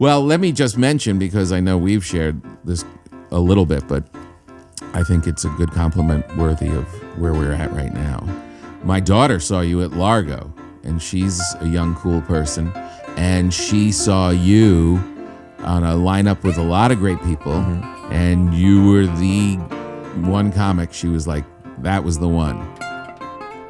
Well, let me just mention, because I know we've shared this a little bit, but I think it's a good compliment worthy of where we're at right now. My daughter saw you at Largo, and she's a young, cool person, and she saw you on a lineup with a lot of great people, and you were the one comic. She was like, that was the one.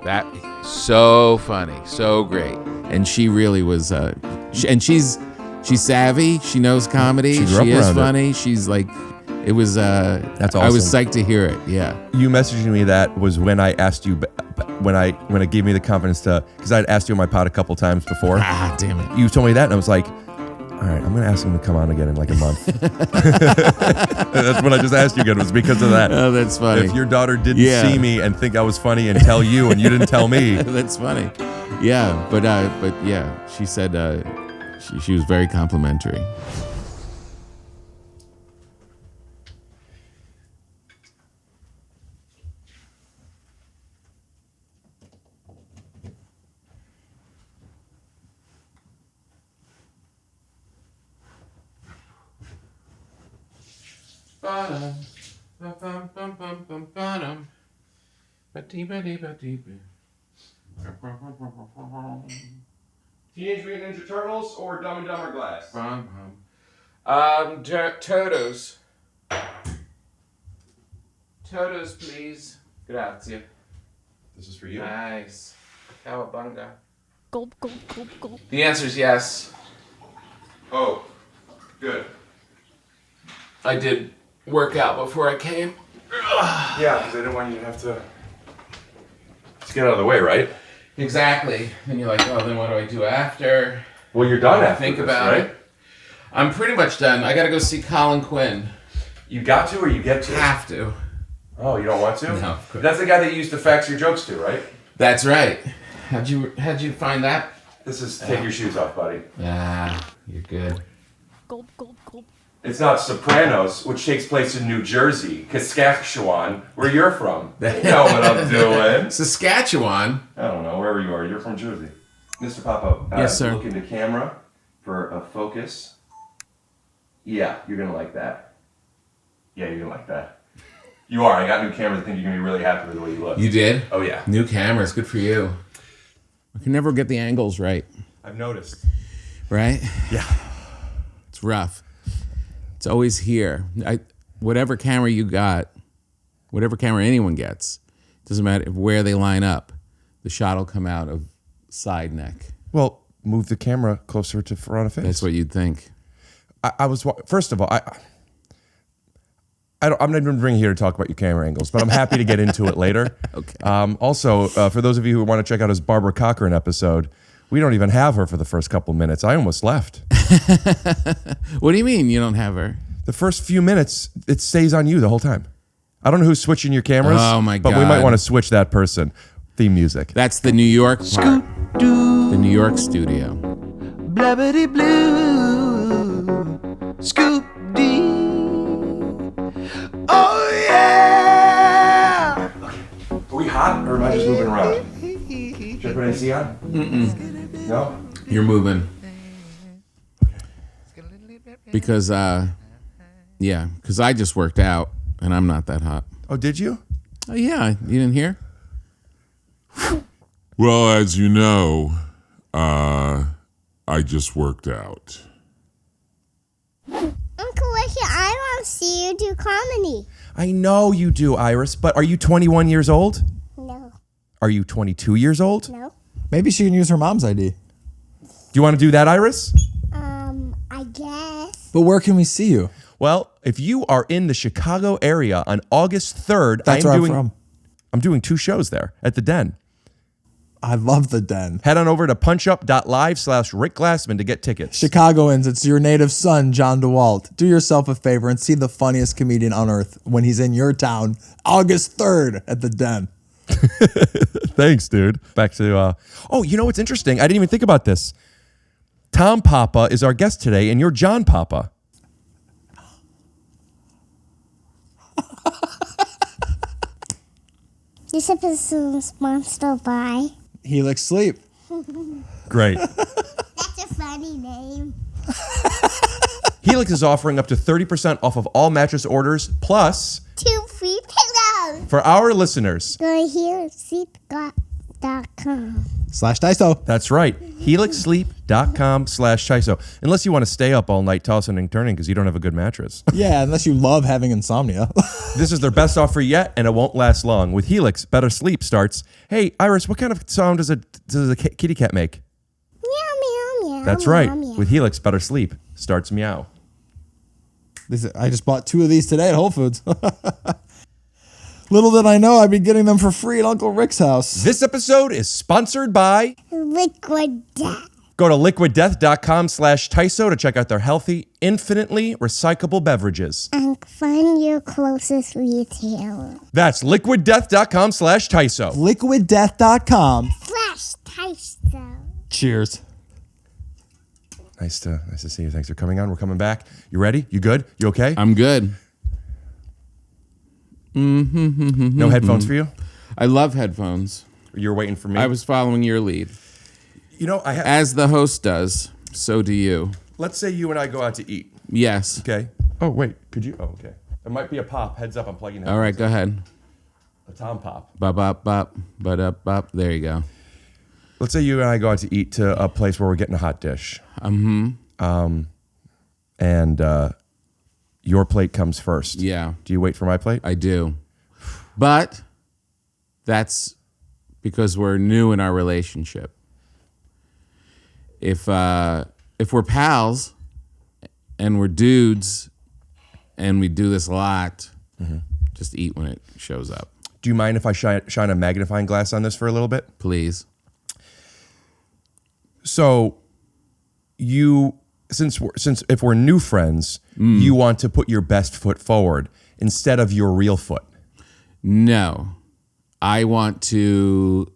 That so funny, so great. And she really was, and she's savvy. She knows comedy. She is funny. She's like, it was. That's awesome. I was psyched to hear it. Yeah. You messaging me that was when I asked you, when it gave me the confidence to, because I'd asked you on my pod a couple times before. Ah, damn it. You told me that, and I was like, all right, I'm going to ask him to come on again in like a month. That's when I just asked you again. It was because of that. Oh, that's funny. If your daughter didn't see me and think I was funny and tell you, and you didn't tell me. That's funny. Yeah, but yeah, she said she was very complimentary. Teenage Mutant Ninja Turtles or Dumb and Dumber Glass? Totos. Totos, please. Grazie. This is for you. Nice. Cowabunga. Gulp, gulp, gulp, gulp. The answer is yes. Oh, good. I did work out before I came. Yeah, because I didn't want you to have to get out of the way, right? Exactly. And you're like, oh, then what do I do after? Well, you're done after Think this, about right? it. I'm pretty much done. I got to go see Colin Quinn. You got to, or you get to? Have to. Oh, you don't want to? No. That's the guy that you used to fax your jokes to, right? That's right. How'd you find that? This is take your shoes off, buddy. Ah, you're good. Gulp, gulp, gulp. It's not Sopranos, which takes place in New Jersey, Saskatchewan, where you're from. You know what I'm doing. Saskatchewan? I don't know, wherever you are. You're from Jersey. Mr. Papa, yes, sir. Look into camera for a focus. Yeah, you're going to like that. Yeah, you're going to like that. You are. I got new cameras. I think you're going to be really happy with the way you look. You did? Oh, yeah. New cameras. Good for you. I can never get the angles right. I've noticed. Right? Yeah. It's rough. It's always here. Whatever camera you got, whatever camera anyone gets, doesn't matter where they line up, the shot will come out of side neck. Well, move the camera closer to front of face. That's what you'd think. I was, first of all, I'm not even bringing here to talk about your camera angles, but I'm happy to get into it later. Okay. Also, for those of you who want to check out his Barbara Cochran episode, we don't even have her for the first couple minutes. I almost left. What do you mean you don't have her? The first few minutes, it stays on you the whole time. I don't know who's switching your cameras. Oh, my But we might God. want to switch that person. Theme music. That's the New York part. The New York studio. Blabbity blue, scoop dee. Oh yeah! Are we hot or am I just moving around? Should I put AC on? No? You're moving. Because, because I just worked out and I'm not that hot. Oh, did you? Oh, yeah. You didn't hear? Well, as you know, I just worked out. Uncle Ricky, I want to see you do comedy. I know you do, Iris, but are you 21 years old? No. Are you 22 years old? No. Maybe she can use her mom's ID. Do you want to do that, Iris? I guess. But where can we see you? Well, if you are in the Chicago area on August 3rd, That's where I'm from. I'm doing 2 shows there at the Den. I love the Den. Head on over to punchup.live/Rick Glassman to get tickets. Chicagoans, it's your native son, John DeWalt. Do yourself a favor and see the funniest comedian on earth when he's in your town, August 3rd at the Den. Thanks, dude. Back to, oh, you know what's interesting? I didn't even think about this. Tom Papa is our guest today, and you're John Papa. This episode is sponsored by... Helix Sleep. Great. That's a funny name. Helix is offering up to 30% off of all mattress orders, plus 2 free pillows. for our listeners. Go here, sleep.com. /TYSO. That's right. HelixSleep.com/TYSO. Unless you want to stay up all night tossing and turning because you don't have a good mattress. Yeah, unless you love having insomnia. This is their best offer yet, and it won't last long. With Helix, better sleep starts. Hey, Iris, what kind of sound does a kitty cat make? Meow, meow, meow. That's meow, right. meow. With Helix, better sleep starts meow. I just bought 2 of these today at Whole Foods. Little did I know I'd be getting them for free at Uncle Rick's house. This episode is sponsored by Liquid Death. Go to liquiddeath.com/TYSO to check out their healthy, infinitely recyclable beverages. And find your closest retailer. That's liquiddeath.com/TYSO. Liquiddeath.com. /TYSO. Cheers. Nice to see you. Thanks for coming on. We're coming back. You ready? You good? You okay? I'm good. No headphones for you? I love headphones. You're waiting for me? I was following your lead. You know, As the host does, so do you. let's say you and I go out to eat. Yes. Okay. Oh, wait. Could you? Oh, okay. There might be a pop. Heads up. I'm plugging it. All right, go ahead. A Tom pop. Bop, bop, bop, ba-da, bop. There you go. Let's say you and I go out to eat to a place where we're getting a hot dish. And your plate comes first. Yeah, Do you wait for my plate? I do. But that's because we're new in our relationship. If we're pals and we're dudes and we do this a lot, just eat when it shows up, Do you mind if I shine a magnifying glass on this for a little bit? please. So, since if we're new friends, you want to put your best foot forward instead of your real foot. No, I want to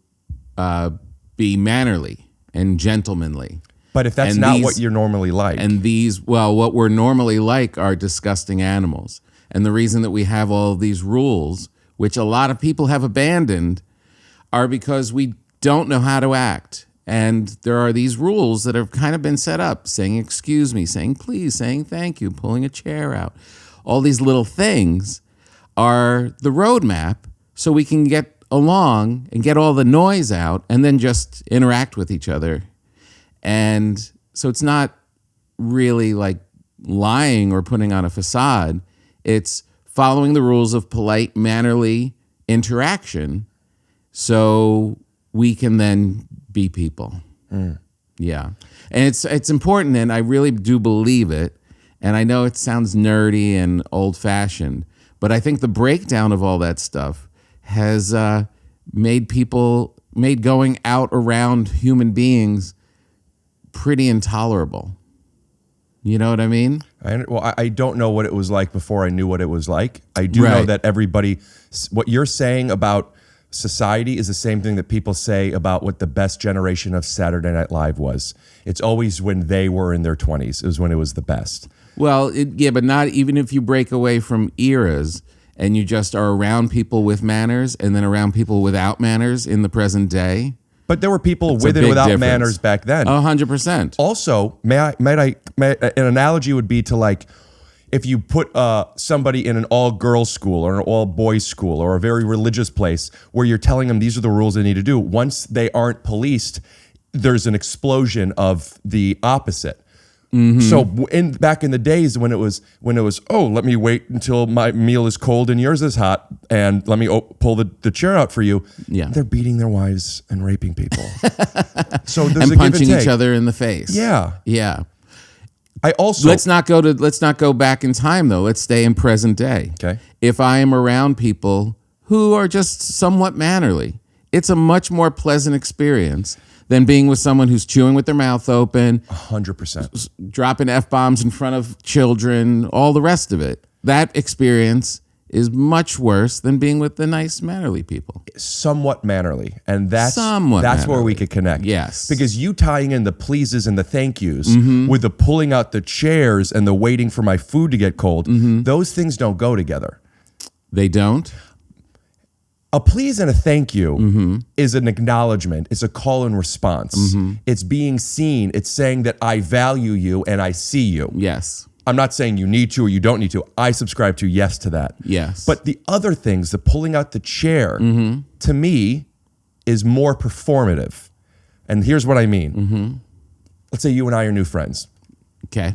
be mannerly and gentlemanly. But if that's And not these- what you're normally like, And what we're normally like are disgusting animals. And the reason that we have all of these rules, which a lot of people have abandoned, are because we don't know how to act. And there are these rules that have kind of been set up, saying excuse me, saying please, saying thank you, pulling a chair out. All these little things are the roadmap so we can get along and get all the noise out and then just interact with each other. And so it's not really like lying or putting on a facade. It's following the rules of polite, mannerly interaction so we can then be people. Yeah. And it's important, and I really do believe it. And I know it sounds nerdy and old-fashioned, but I think the breakdown of all that stuff has made going out around human beings pretty intolerable. You know what I mean? I don't know what it was like before I knew what it was like. I do know Right. that what you're saying about society is the same thing that people say about what the best generation of Saturday Night Live was. It's always when they were in their 20s. It was when it was the best. Well, but not even if you break away from eras and you just are around people with manners and then around people without manners in the present day. But there were people It's a with and big without difference. manners back then. 100%. Also, an analogy would be to like, if you put somebody in an all-girls school or an all-boys school or a very religious place where you're telling them these are the rules they need to do, once they aren't policed, there's an explosion of the opposite. So back in the days when it was oh, let me wait until my meal is cold and yours is hot and let me pull the chair out for you. Yeah. They're beating their wives and raping people. So there's And a punching give and each take. other in the face. Yeah. Yeah. I also Let's not go back in time though. Let's stay in present day. Okay. If I am around people who are just somewhat mannerly, it's a much more pleasant experience than being with someone who's chewing with their mouth open, 100%. dropping F-bombs in front of children, all the rest of it. That experience is much worse than being with the nice, mannerly people. Somewhat mannerly, and that's Somewhat where mannerly. we could connect. Yes. Because you tying in the pleases and the thank yous with the pulling out the chairs and the waiting for my food to get cold, those things don't go together. They don't? A please and a thank you is an acknowledgement. It's a call and response. It's being seen. It's saying that I value you and I see you. Yes. I'm not saying you need to or you don't need to. I subscribe to yes to that. Yes. But the other things, the pulling out the chair, to me, is more performative. And here's what I mean. Let's say you and I are new friends. Okay.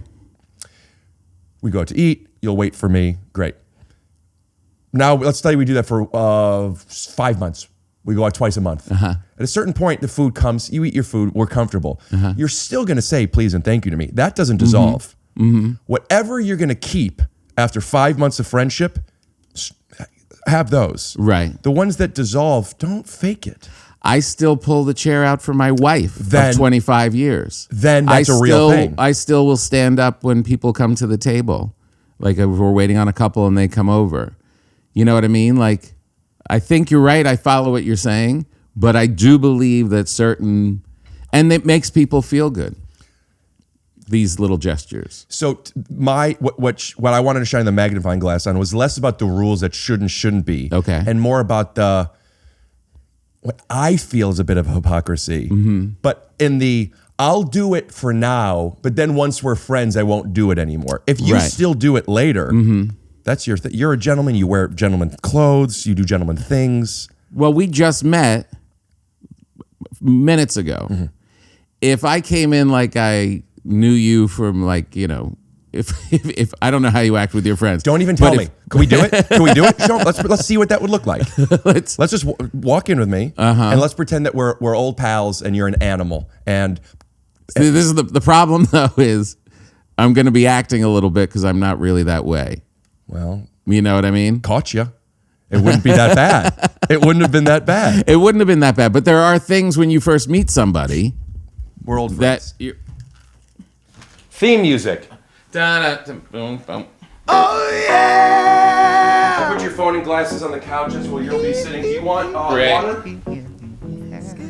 We go out to eat. You'll wait for me. Great. Now, let's say we do that for 5 months. We go out twice a month. At a certain point, the food comes. You eat your food. We're comfortable. You're still going to say please and thank you to me. That doesn't dissolve. Whatever you're going to keep after 5 months of friendship, have those. Right. The ones that dissolve, don't fake it. I still pull the chair out for my wife Then- of 25 years. Then that's a real thing. I still will stand up when people come to the table. Like if we're waiting on a couple and they come over. You know what I mean? Like, I think you're right. I follow what you're saying. But I do believe that and it makes people feel good. These little gestures. So what I wanted to shine the magnifying glass on was less about the rules that should and shouldn't be. Okay. And more about what I feel is a bit of hypocrisy. But in I'll do it for now, but then once we're friends, I won't do it anymore. If you Right. still do it later, that's your thing. You're a gentleman. You wear gentleman clothes. You do gentleman things. Well, we just met minutes ago. If I came in like I knew you from like, if I don't know how you act with your friends. Don't even tell me. Can we do it? Can we do it? Show, let's see what that would look like. Let's just walk in with me and let's pretend that we're old pals and you're an animal. And See, this is the problem though is I'm going to be acting a little bit because I'm not really that way. well, You know what I mean? caught you. It wouldn't be that bad. It wouldn't have been that bad. It wouldn't have been that bad, but there are things when you first meet somebody We're old friends. that you. Theme music. Oh yeah! Put your phone and glasses on the couches where you'll be sitting. Do you want Rick. water?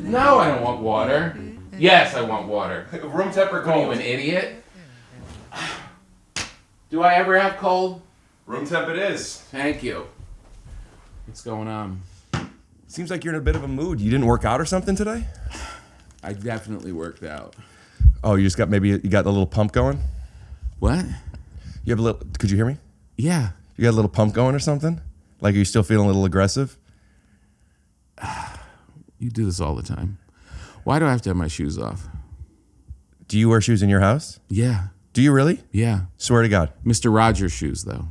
No, I don't want water. Yes, I want water. Room temp or Are you an idiot? Do I ever have cold? Room temp it is. Thank you. What's going on? Seems like you're in a bit of a mood. You didn't work out or something today? I definitely worked out. Oh, you just got you got a little pump going? What? You have a little, could you hear me? Yeah. You got a little pump going or something? Like, are you still feeling a little aggressive? You do this all the time. Why do I have to have my shoes off? Do you wear shoes in your house? Yeah. Do you really? Yeah. Swear to God. Mr. Rogers shoes, though.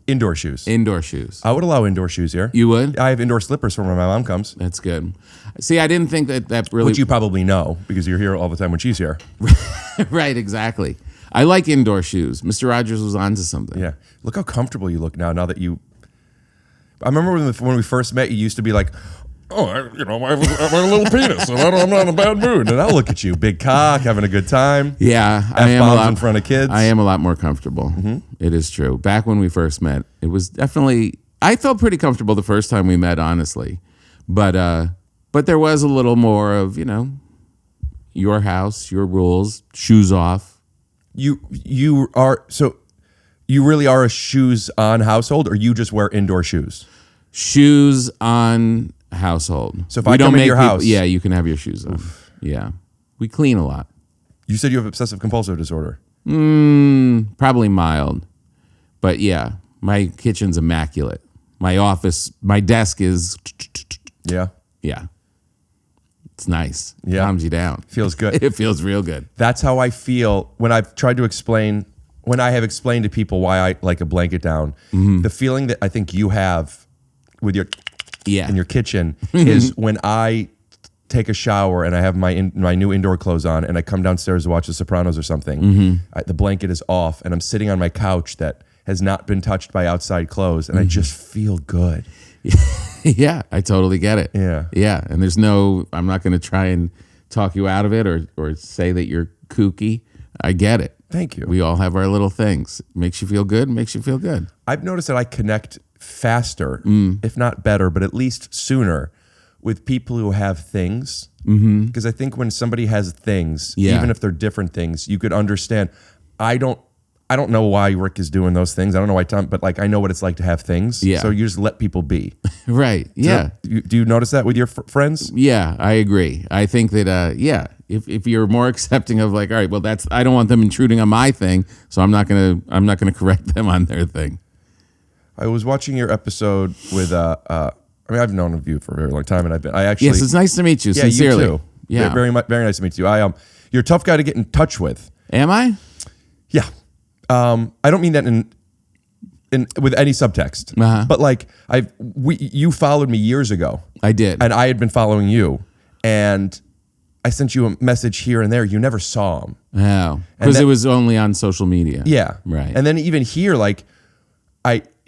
Indoor shoes. Indoor shoes. I would allow indoor shoes here. You would? I have indoor slippers for when my mom comes, That's good. See, I didn't think that really... which you probably know because you're here all the time when she's here. Right, exactly. I like indoor shoes. Mr. Rogers was onto something. Yeah. Look how comfortable you look now that you... I remember when we first met, you used to be like, oh, I have a little penis, and I'm not in a bad mood. And I'll look at you, big cock, having a good time. Yeah, I am a F-bombs lot in front of kids. I am a lot more comfortable. It is true. Back when we first met, it was definitely. I felt pretty comfortable the first time we met, honestly, but there was a little more of your house, your rules, shoes off. You really are a shoes on household, or you just wear indoor shoes? Shoes on household. So if I come into your house- yeah, you can have your shoes on. Yeah, we clean a lot. You said you have obsessive compulsive disorder. Probably mild, but yeah, my kitchen's immaculate. My desk is. Yeah. Yeah. It's nice. Yeah. Calms you down. Feels good. It feels real good. That's how I feel when I've tried to explain, when I have explained to people why I like a blanket down. The feeling that I think you have with your Yeah. in your kitchen is when I take a shower and I have my new indoor clothes on and I come downstairs to watch The Sopranos or something. The blanket is off and I'm sitting on my couch that has not been touched by outside clothes and I just feel good. Yeah, I totally get it. Yeah. Yeah. And I'm not going to try and talk you out of it or say that you're kooky. I get it. Thank you. We all have our little things. Makes you feel good, makes you feel good. I've noticed that I connect faster, if not better, but at least sooner with people who have things. Because I think when somebody has things, Yeah. even if they're different things, you could understand. I I don't know why Rick is doing those things. I don't know why Tom, but like I know what it's like to have things. Yeah. So you just let people be. Right. Yeah. Do you notice that with your friends? Yeah, I agree. I think that if you're more accepting of like, all right, well, I don't want them intruding on my thing, so I'm not gonna correct them on their thing. I was watching your episode with I mean, I've known of you for a very long time, and I actually Yes, it's nice to meet you. yeah, Sincerely. you too. Yeah. Very much, very nice to meet you. You're a tough guy to get in touch with. Am I? Yeah. I don't mean that in with any subtext, but like you followed me years ago. I did. And I had been following you, and I sent you a message here and there. You never saw them. Oh, because it was only on social media. Yeah. Right. And then even here, like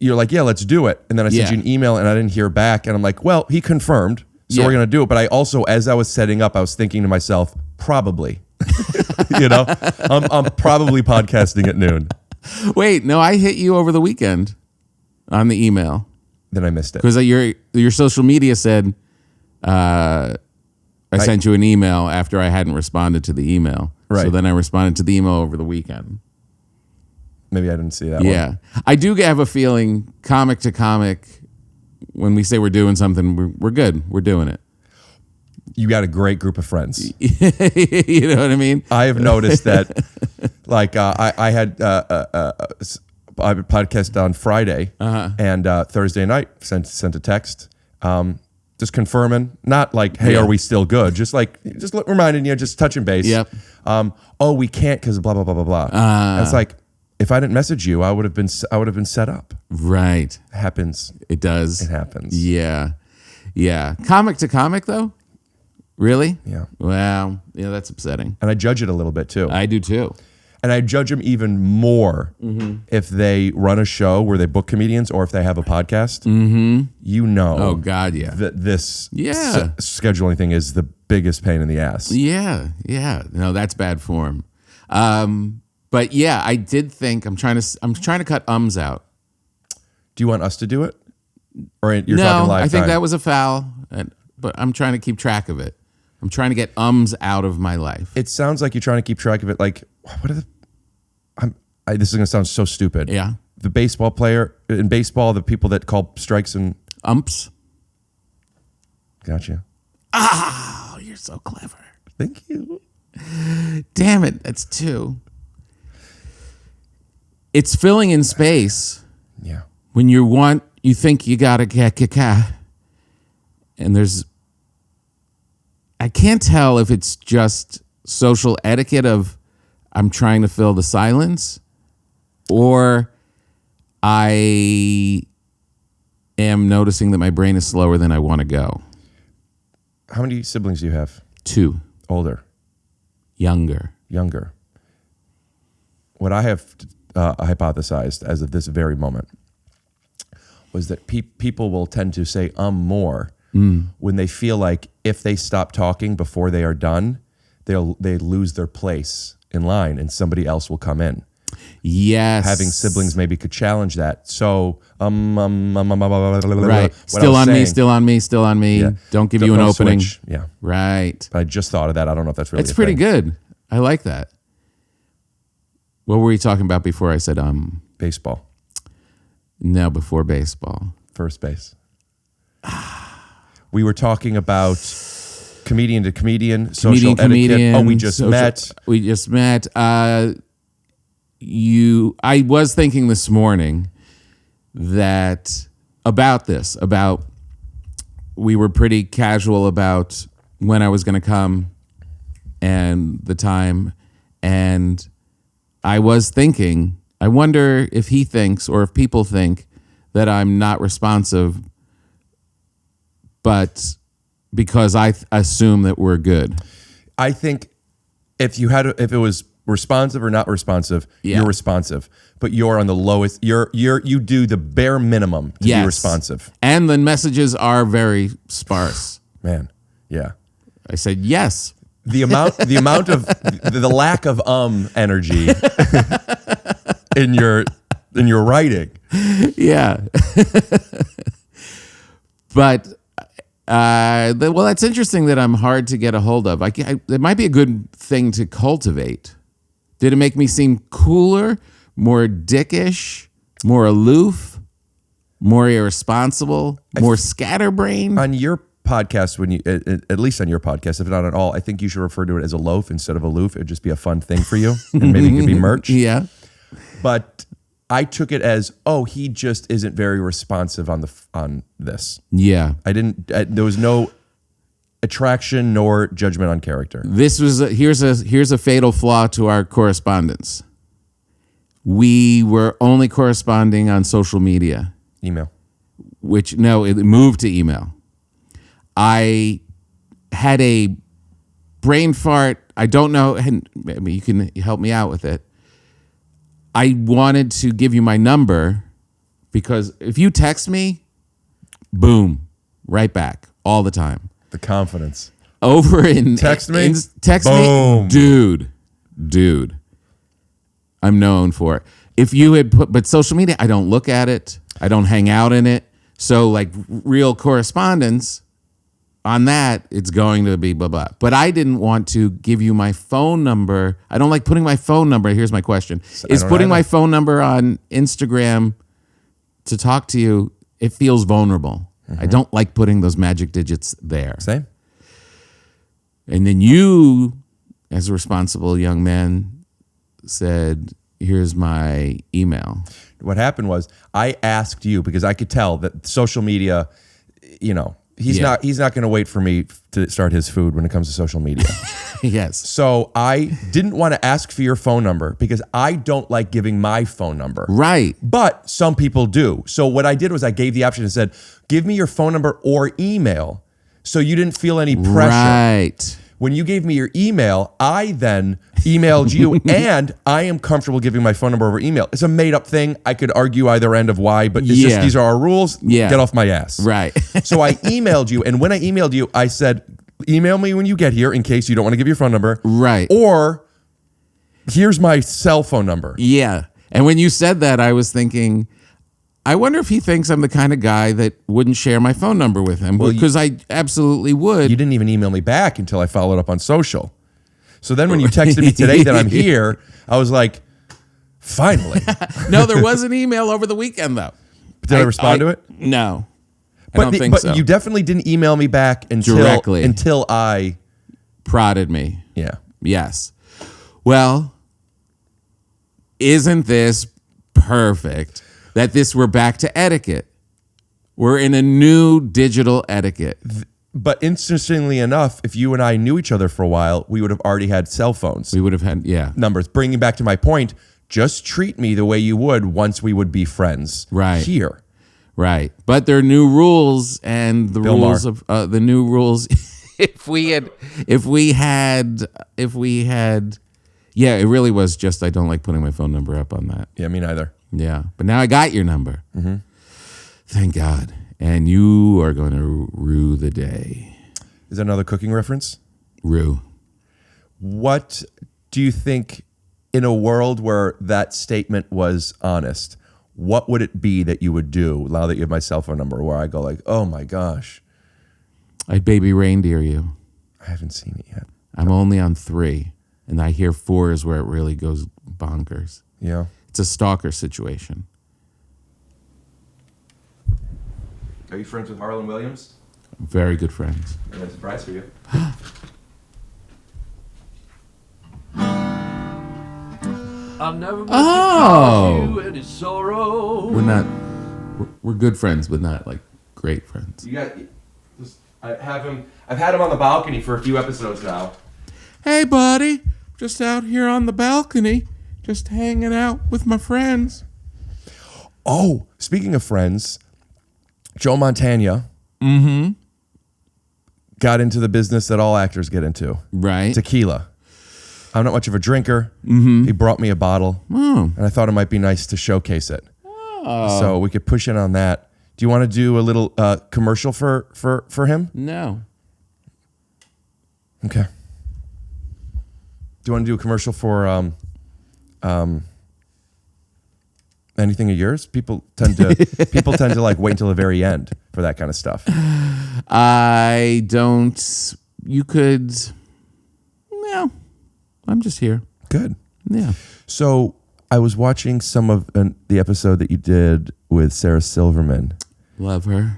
you're like, yeah, let's do it. And then I sent Yeah. you an email and I didn't hear back. And I'm like, well, he confirmed. So Yeah. we're going to do it. But I also, as I was setting up, I was thinking to myself, probably, I'm probably podcasting at noon. Wait, no, I hit you over the weekend on the email Then I missed it. because your social media said I sent you an email after I hadn't responded to the email. Right. So then I responded to the email over the weekend. Maybe I didn't see that one. Yeah. I do have a feeling comic to comic, when we say we're doing something, we're good. We're doing it. You got a great group of friends. You know what I mean? I have noticed that, like, I had a podcast on Friday and Thursday night sent a text, just confirming, not like, hey, Yeah. are we still good? Just reminding you, just touching base. Yep. Oh, we can't because blah blah blah blah blah. And it's like, if I didn't message you, I would have been set up. Right. It happens. It does. It happens. Yeah. Yeah. Comic to comic, though? Really? Yeah. Wow. Yeah, that's upsetting. And I judge it a little bit too. I do too. And I judge them even more if they run a show where they book comedians or if they have a podcast. Mm-hmm. You know. Oh, God, yeah. That this Yeah. scheduling thing is the biggest pain in the ass. Yeah. Yeah. No, that's bad form. But yeah, I did think I'm trying to cut ums out. Do you want us to do it? Or you're No, talking live I think time? that was a foul, but I'm trying to keep track of it. I'm trying to get ums out of my life. It sounds like you're trying to keep track of it. Like, what are the? This is going to sound so stupid. Yeah. The baseball player in baseball, the people that call strikes and Umps. gotcha. Oh, you're so clever. Thank you. Damn it, that's two. It's filling in space Yeah. when you think you gotta ka. And I can't tell if it's just social etiquette of I'm trying to fill the silence, or I am noticing that my brain is slower than I want to go. How many siblings do you have? 2, Older, younger. younger? What I have hypothesized as of this very moment was that people will tend to say more when they feel like if they stop talking before they are done, they lose their place in line and somebody else will come in. Yes. Having siblings maybe could challenge that. So, Right. what Still I was on me, saying- still on me, still on me. Yeah. Don't give you an Don't opening. switch. Yeah. Right. But I just thought of that. I don't know if that's really It's a pretty thing. good. I like that. What were we talking about before I said Baseball, no, before baseball? first base. We were talking about comedian to comedian, social etiquette. Oh, we just met. We just met. I was thinking this morning that about we were pretty casual about when I was going to come and the time, and I was thinking, I wonder if he thinks or if people think that I'm not responsive, but because I assume that we're good. I think if it was responsive or not responsive, Yeah. you're responsive, but you're on the lowest. You do the bare minimum to be responsive. And the messages are very sparse. Man, yeah. I said yes. The amount of the lack of energy in your writing. Yeah. But well, that's interesting that I'm hard to get a hold of. It might be a good thing to cultivate. Did it make me seem cooler? more dickish, more aloof, more irresponsible, more scatterbrained? On your podcast, when you at least on your podcast, if not at all, I think you should refer to it as a loaf instead of aloof. It'd just be a fun thing for you, and maybe it could be merch. Yeah. But I took it as, oh, he just isn't very responsive on this. Yeah. I didn't. There was no attraction nor judgment on character. This was here's a fatal flaw to our correspondence. We were only corresponding on social media, Email. which no, it moved to email. I had a brain fart. I don't know, and maybe you can help me out with it. I wanted to give you my number because if you text me, boom, right back all the time. The confidence. Over in Text me? text Boom. me, dude. I'm known for it. If you had put, but social media, I don't look at it. I don't hang out in it. So like real correspondence on that, it's going to be blah, blah. But I didn't want to give you my phone number. I don't like putting my phone number. Here's my question. Is putting my phone number on Instagram to talk to you, it feels vulnerable. I don't like putting those magic digits there. Same. And then you, as a responsible young man, said, here's my email. What happened was I asked you because I could tell that social media, you know, he's not going to wait for me to start his food when it comes to social media. Yes. So I didn't want to ask for your phone number because I don't like giving my phone number. Right. But some people do. So what I did was I gave the option and said, give me your phone number or email. So you didn't feel any pressure. Right. When you gave me your email, I then emailed you, and I am comfortable giving my phone number over email. It's a made up thing. I could argue either end of why, but it's just these are our rules. Yeah. Get off my ass. Right. So I emailed you, and when I emailed you, I said, email me when you get here in case you don't want to give your phone number. Right. Or here's my cell phone number. Yeah. And when you said that, I was thinking, I wonder if he thinks I'm the kind of guy that wouldn't share my phone number with him, because I absolutely would. You didn't even email me back until I followed up on social. So then when you texted me today that I'm here, I was like, finally. No, there was an email over the weekend, though. Did I respond to it? No. I don't think but so. you definitely didn't email me back Directly. until I prodded me. Yeah. Yes. Well, isn't this perfect that we're back to etiquette? We're in a new digital etiquette. But interestingly enough, if you and I knew each other for a while, we would have already had cell phones. We would have had, Numbers. Bringing back to my point, just treat me the way you would once we would be friends. Right. Here. Right. But there are new rules, and the Bill rules Maher. of the new rules. If we had, yeah, it really was just, I don't like putting my phone number up on that. Yeah, me neither. Yeah. But now I got your number. Mm-hmm. Thank God. And you are going to rue the day. Is that another cooking reference? Rue. What do you think, in a world where that statement was honest, what would it be that you would do now that you have my cell phone number, where I go like, oh my gosh? I'd baby reindeer you. I haven't seen it yet. I'm only on 3, and I hear 4 is where it really goes bonkers. Yeah. It's a stalker situation. Are you friends with Harlan Williams? Very good friends. I have a surprise for you. I'll never Oh. you any sorrow. We're good friends, but not like great friends. You got. I've had him on the balcony for a few episodes now. Hey, buddy, just out here on the balcony, just hanging out with my friends. Oh, speaking of friends, Joe Montana got into the business that all actors get into. Right. Tequila. I'm not much of a drinker. He brought me a bottle, and I thought it might be nice to showcase it. So we could push in on that. Do you want to do a little commercial for him? No. Okay. Do you want to do a commercial for anything of yours? People tend to like wait until the very end for that kind of stuff. I don't. You could. No. I'm just here. Good. Yeah. So I was watching some of the episode that you did with Sarah Silverman. Love her.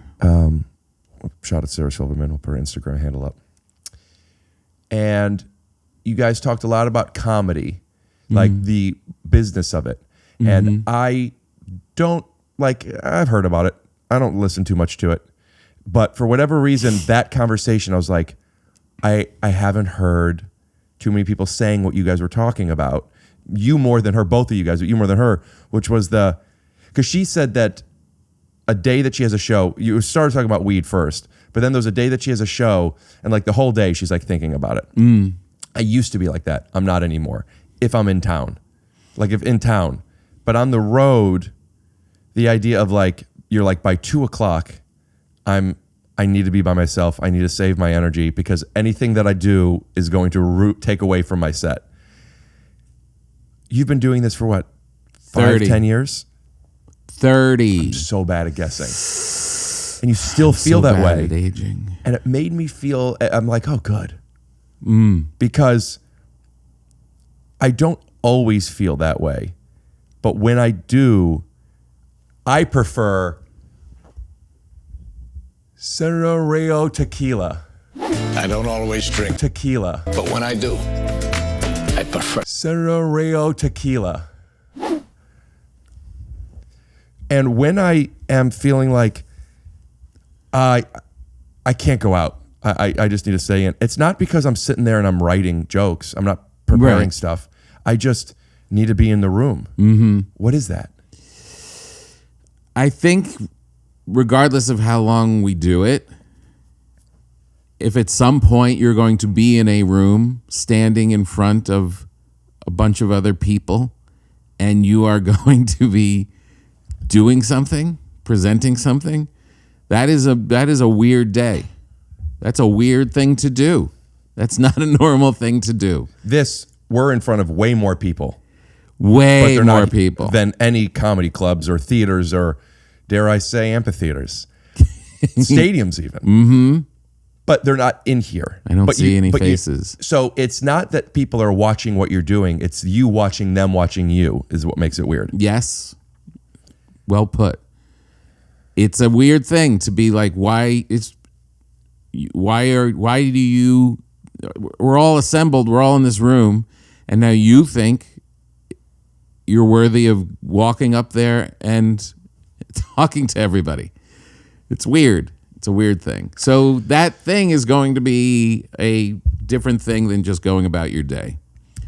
Shout out Sarah Silverman. We'll put her Instagram handle up. And you guys talked a lot about comedy, like the business of it. And I don't I've heard about it. I don't listen too much to it. But for whatever reason, that conversation, I was like, I haven't heard too many people saying what you guys were talking about. You more than her, both of you guys, but you more than her, which was because she said that a day that she has a show, you started talking about weed first, but then there's a day that she has a show and like the whole day she's like thinking about it. I used to be like that. I'm not anymore. If I'm in town, if in town, but on the road, the idea of like, you're like by 2:00, I need to be by myself. I need to save my energy because anything that I do is going to take away from my set. You've been doing this for what? 30. 10 years? 30. I'm so bad at guessing. And you still feel so that bad way. At aging. And it made me feel, I'm like, oh, good. Because I don't always feel that way. But when I do, I prefer Cerro tequila. I don't always drink, Tequila. but when I do, I prefer. Cerro tequila. And when I am feeling like I can't go out, I just need to stay in. It's not because I'm sitting there and I'm writing jokes. I'm not preparing stuff. I just need to be in the room. What is that? I think regardless of how long we do it, if at some point you're going to be in a room standing in front of a bunch of other people and you are going to be doing something, presenting something, that is a weird day. That's a weird thing to do. That's not a normal thing to do. We're in front of way more people. Way more people than any comedy clubs or theaters or, dare I say, amphitheaters. Stadiums even. But they're not in here. I don't see any faces. So it's not that people are watching what you're doing. It's you watching them watching you is what makes it weird. Yes. Well put. It's a weird thing to be like, why do you, we're all assembled, we're all in this room, and now you think you're worthy of walking up there and talking to everybody. It's weird. It's a weird thing. So that thing is going to be a different thing than just going about your day.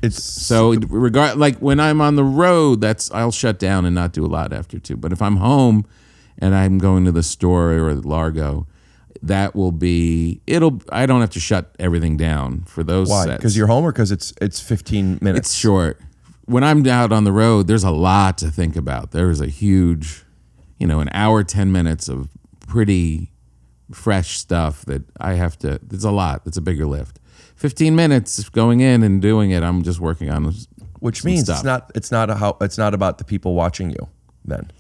Like when I'm on the road, I'll shut down and not do a lot after 2. But if I'm home and I'm going to the store or Largo, that will be I don't have to shut everything down for those Why? sets. Because you're home or because it's 15 minutes? It's short. When I'm out on the road, there's a lot to think about. There is a huge, an hour, 10 minutes of pretty fresh stuff that I have to, there's a lot. It's a bigger lift. 15 minutes going in and doing it, I'm just working on which some means stuff. it's not about the people watching you then.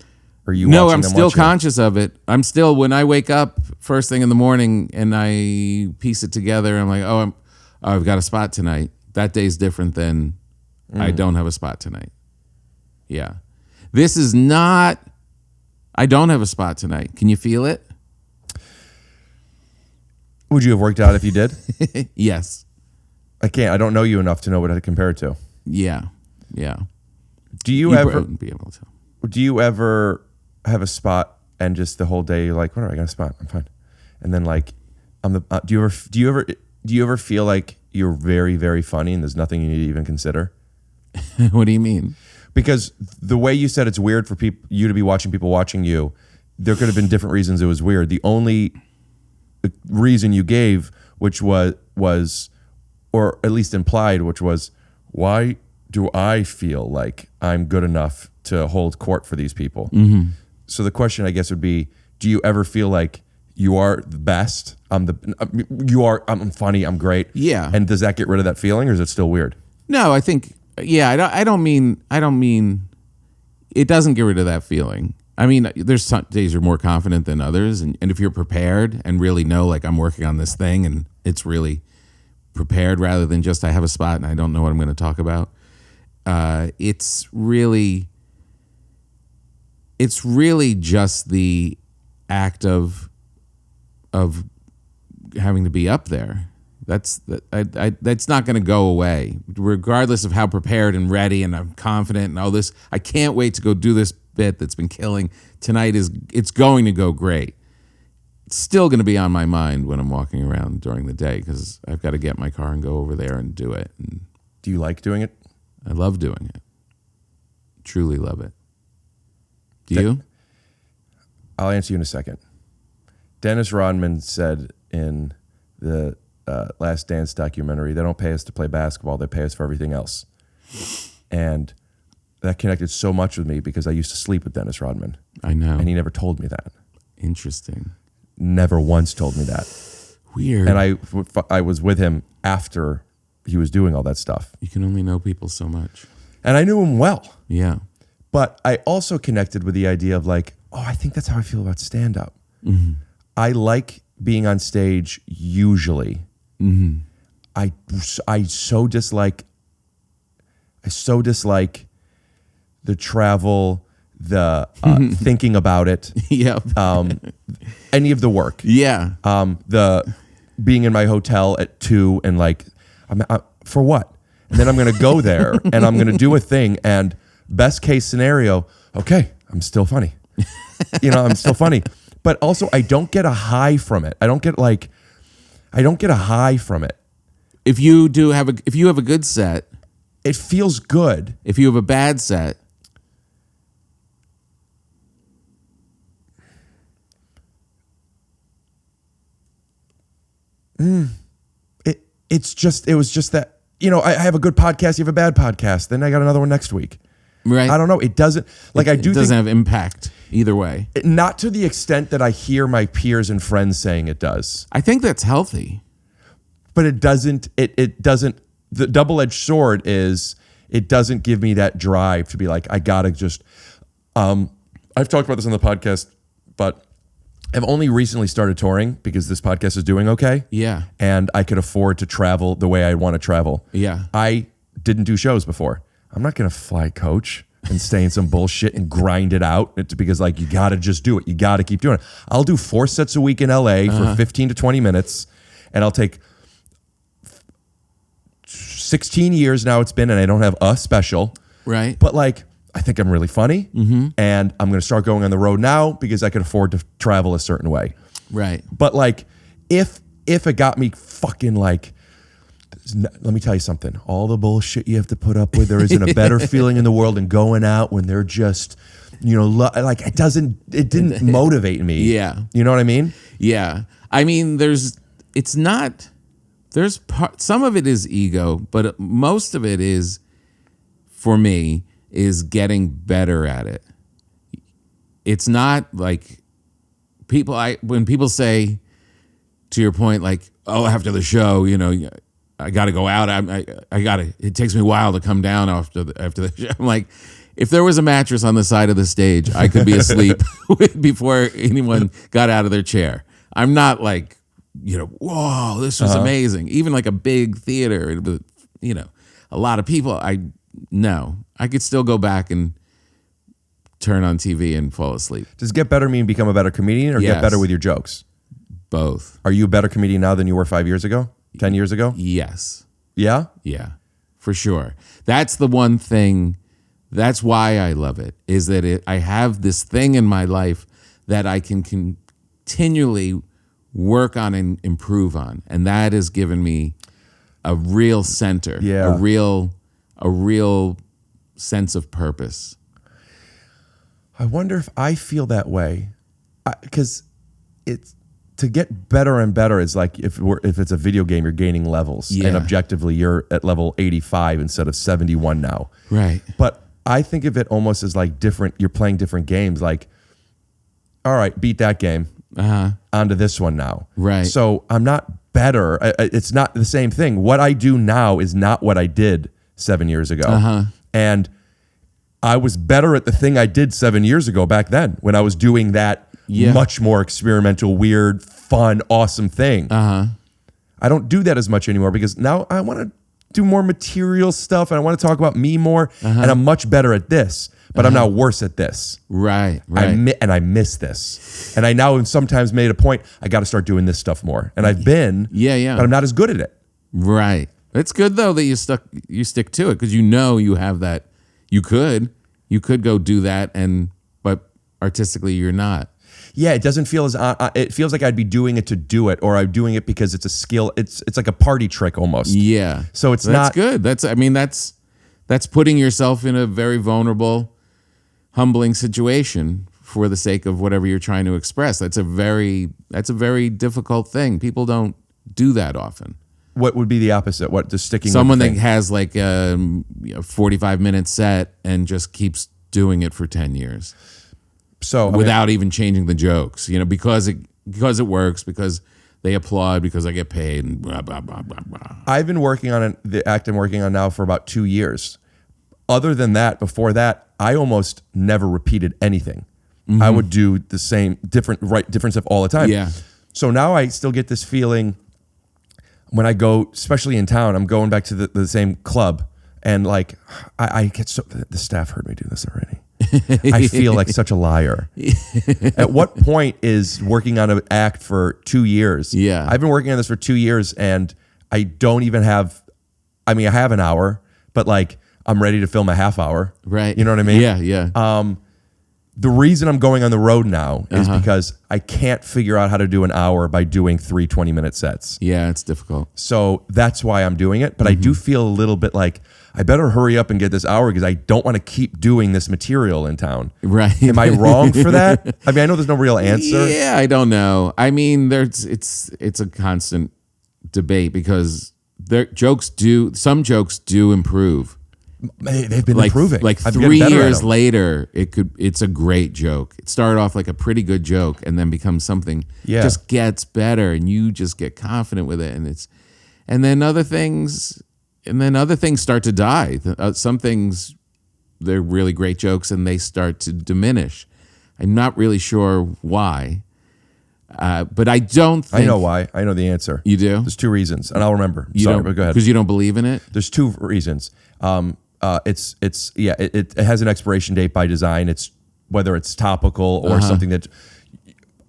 Or you No, watching I'm them still watch you? conscious of it. I'm still, when I wake up first thing in the morning and I piece it together, I'm like, I've got a spot tonight. That day's different than I don't have a spot tonight. Yeah. This is not, I don't have a spot tonight. Can you feel it? Would you have worked out if you did? Yes. I can't. I don't know you enough to know what to compare it to. Yeah. Do you ever wouldn't be able to. Do you ever have a spot and just the whole day you're like, whatever, I got a spot, I'm fine, and then like, do you ever feel like you're very, very funny and there's nothing you need to even consider? What do you mean? Because the way you said it's weird for you to be watching people watching you, there could have been different reasons it was weird. The only reason you gave, which was, or at least implied, which was, why do I feel like I'm good enough to hold court for these people? So the question, I guess, would be, do you ever feel like you are the best? I'm funny, I'm great. Yeah. And does that get rid of that feeling, or is it still weird? No, I think, I don't mean, it doesn't get rid of that feeling. I mean, there's some days you're more confident than others. And if you're prepared and really know, like, I'm working on this thing and it's really prepared rather than just I have a spot and I don't know what I'm going to talk about. it's really just the act of having to be up there. That's not going to go away, regardless of how prepared and ready and I'm confident and all this. I can't wait to go do this bit that's been killing. Tonight it's going to go great. It's still going to be on my mind when I'm walking around during the day because I've got to get my car and go over there and do it. And Do you like doing it? I love doing it. Truly love it. Do you? I'll answer you in a second. Dennis Rodman said in the Last Dance documentary, they don't pay us to play basketball, they pay us for everything else. And that connected so much with me because I used to sleep with Dennis Rodman. I know. And he never told me that. Interesting. Never once told me that. Weird. And I was with him after he was doing all that stuff. You can only know people so much. And I knew him well. Yeah. But I also connected with the idea of like, oh, I think that's how I feel about stand-up. Mm-hmm. I like being on stage usually. Mm-hmm. I so dislike the travel, the thinking about it, Yeah. any of the work. Yeah. The being in my hotel at 2 and like, for what? And then I'm going to go there and I'm going to do a thing and best case scenario, okay, I'm still funny. I'm still funny. But also I don't get a high from it. I don't get a high from it. If you have a good set, It feels good. if you have a bad set, It was just that, I have a good podcast, you have a bad podcast, then I got another one next week. right? I don't know. It doesn't, like I do It doesn't think, have impact either way. not to the extent that I hear my peers and friends saying it does, I think that's healthy. but it doesn't, the double-edged sword is it doesn't give me that drive to be like, I gotta just, I've talked about this on the podcast, but I've only recently started touring because this podcast is doing okay. Yeah. And I could afford to travel the way I want to travel. Yeah. I didn't do shows before. I'm not going to fly coach and stay in some bullshit and grind it out. It's because like, you got to just do it. You got to keep doing it. I'll do 4 sets a week in LA for 15 to 20 minutes and I'll take 16 years now it's been and I don't have a special. Right. But like, I think I'm really funny and I'm going to start going on the road now because I can afford to travel a certain way. Right. But like, if it got me fucking like, let me tell you something, all the bullshit you have to put up with, there isn't a better feeling in the world than going out when they're just, like it didn't motivate me. Yeah. You know what I mean? Yeah. I mean, some of it is ego, but most of it is, for me, is getting better at it. It's not like when people say, to your point, like, oh, after the show, I got to go out. It takes me a while to come down after the show. I'm like, if there was a mattress on the side of the stage, I could be asleep before anyone got out of their chair. I'm not like, whoa, this was amazing. Even like a big theater, a lot of people, I could still go back and turn on TV and fall asleep. Does get better mean become a better comedian or Yes. get better with your jokes? Both. Are you a better comedian now than you were 5 years ago? 10 years ago? Yes. Yeah? Yeah, for sure. That's the one thing. That's why I love it, is that I have this thing in my life that I can continually work on and improve on. And that has given me a real center, Yeah. a real sense of purpose. I wonder if I feel that way, because it's to get better and better. Is like if it's a video game, you're gaining levels, Yeah. and objectively, you're at level 85 instead of 71 now. Right. But I think of it almost as like different. You're playing different games. Like, all right, beat that game. Onto this one now. Right. So I'm not better. It's not the same thing. What I do now is not what I did 7 years ago. And I was better at the thing I did 7 years ago back then when I was doing that much more experimental, weird, fun, awesome thing. I don't do that as much anymore because now I want to do more material stuff and I want to talk about me more. Uh-huh. And I'm much better at this, but I'm now worse at this. Right. And I miss this. And I now have sometimes made a point, I got to start doing this stuff more. And I've been, Yeah. but I'm not as good at it. Right. It's good though that you stick to it because you have that. You could go do that, but artistically you're not. Yeah, it doesn't feel as it feels like I'd be doing it to do it, or I'm doing it because it's a skill. It's like a party trick almost. Yeah. So that's not good. That's putting yourself in a very vulnerable, humbling situation for the sake of whatever you're trying to express. That's a very difficult thing. People don't do that often. What would be the opposite? What just sticking? Someone with the that thing? has like a 45-minute set and just keeps doing it for 10 years. So without even changing the jokes, because it works, because they applaud, because I get paid, and blah blah blah blah blah. I've been working on the act I'm working on now for about 2 years. Other than that, before that, I almost never repeated anything. Mm-hmm. I would do the same, different stuff all the time. Yeah. So now I still get this feeling when I go, especially in town. I'm going back to the same club, and like I get so the staff heard me do this already. I feel like such a liar. At what point is working on an act for 2 years? Yeah. I've been working on this for 2 years and I don't even have, I have an hour, but like I'm ready to film a half hour. Right. You know what I mean? Yeah. The reason I'm going on the road now is because I can't figure out how to do an hour by doing 3 20-minute sets. Yeah, it's difficult. So that's why I'm doing it. But I do feel a little bit like I better hurry up and get this hour because I don't want to keep doing this material in town. Right. Am I wrong for that? I know there's no real answer. Yeah, I don't know. It's a constant debate because some jokes do improve. They've been improving. Like I'm 3 getting better at years them. later, it's a great joke. It started off like a pretty good joke and then becomes something just gets better and you just get confident with it and then other things start to die. Some things they're really great jokes and they start to diminish. I'm not really sure why. But I don't think I know why. I know the answer. You do? There's 2 reasons, and I'll remember. You Sorry, don't, but go ahead. Because you don't believe in it? There's 2 reasons. It has an expiration date by design. It's whether it's topical or something that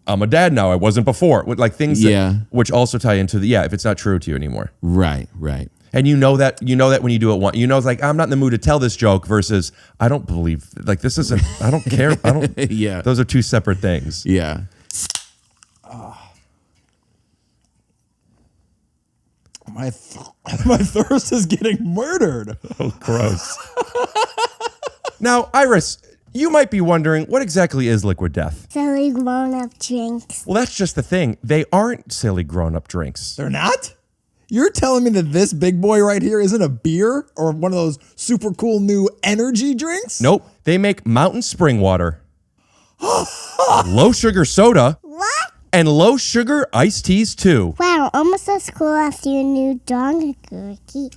I'm a dad now. I wasn't before. Like things that, which also tie into if it's not true to you anymore. Right. And you know that when you do it once, it's like, I'm not in the mood to tell this joke versus I don't believe, like this isn't, I don't care. I don't, Yeah. Those are 2 separate things. Yeah. My thirst is getting murdered. Oh, gross. Now, Iris, you might be wondering, what exactly is liquid death? Silly grown-up drinks. Well, that's just the thing. They aren't silly grown-up drinks. They're not? You're telling me that this big boy right here isn't a beer or one of those super cool new energy drinks? Nope. They make mountain spring water, low sugar soda, What? and low sugar iced teas too. Wow, almost as cool as your new dog cookie.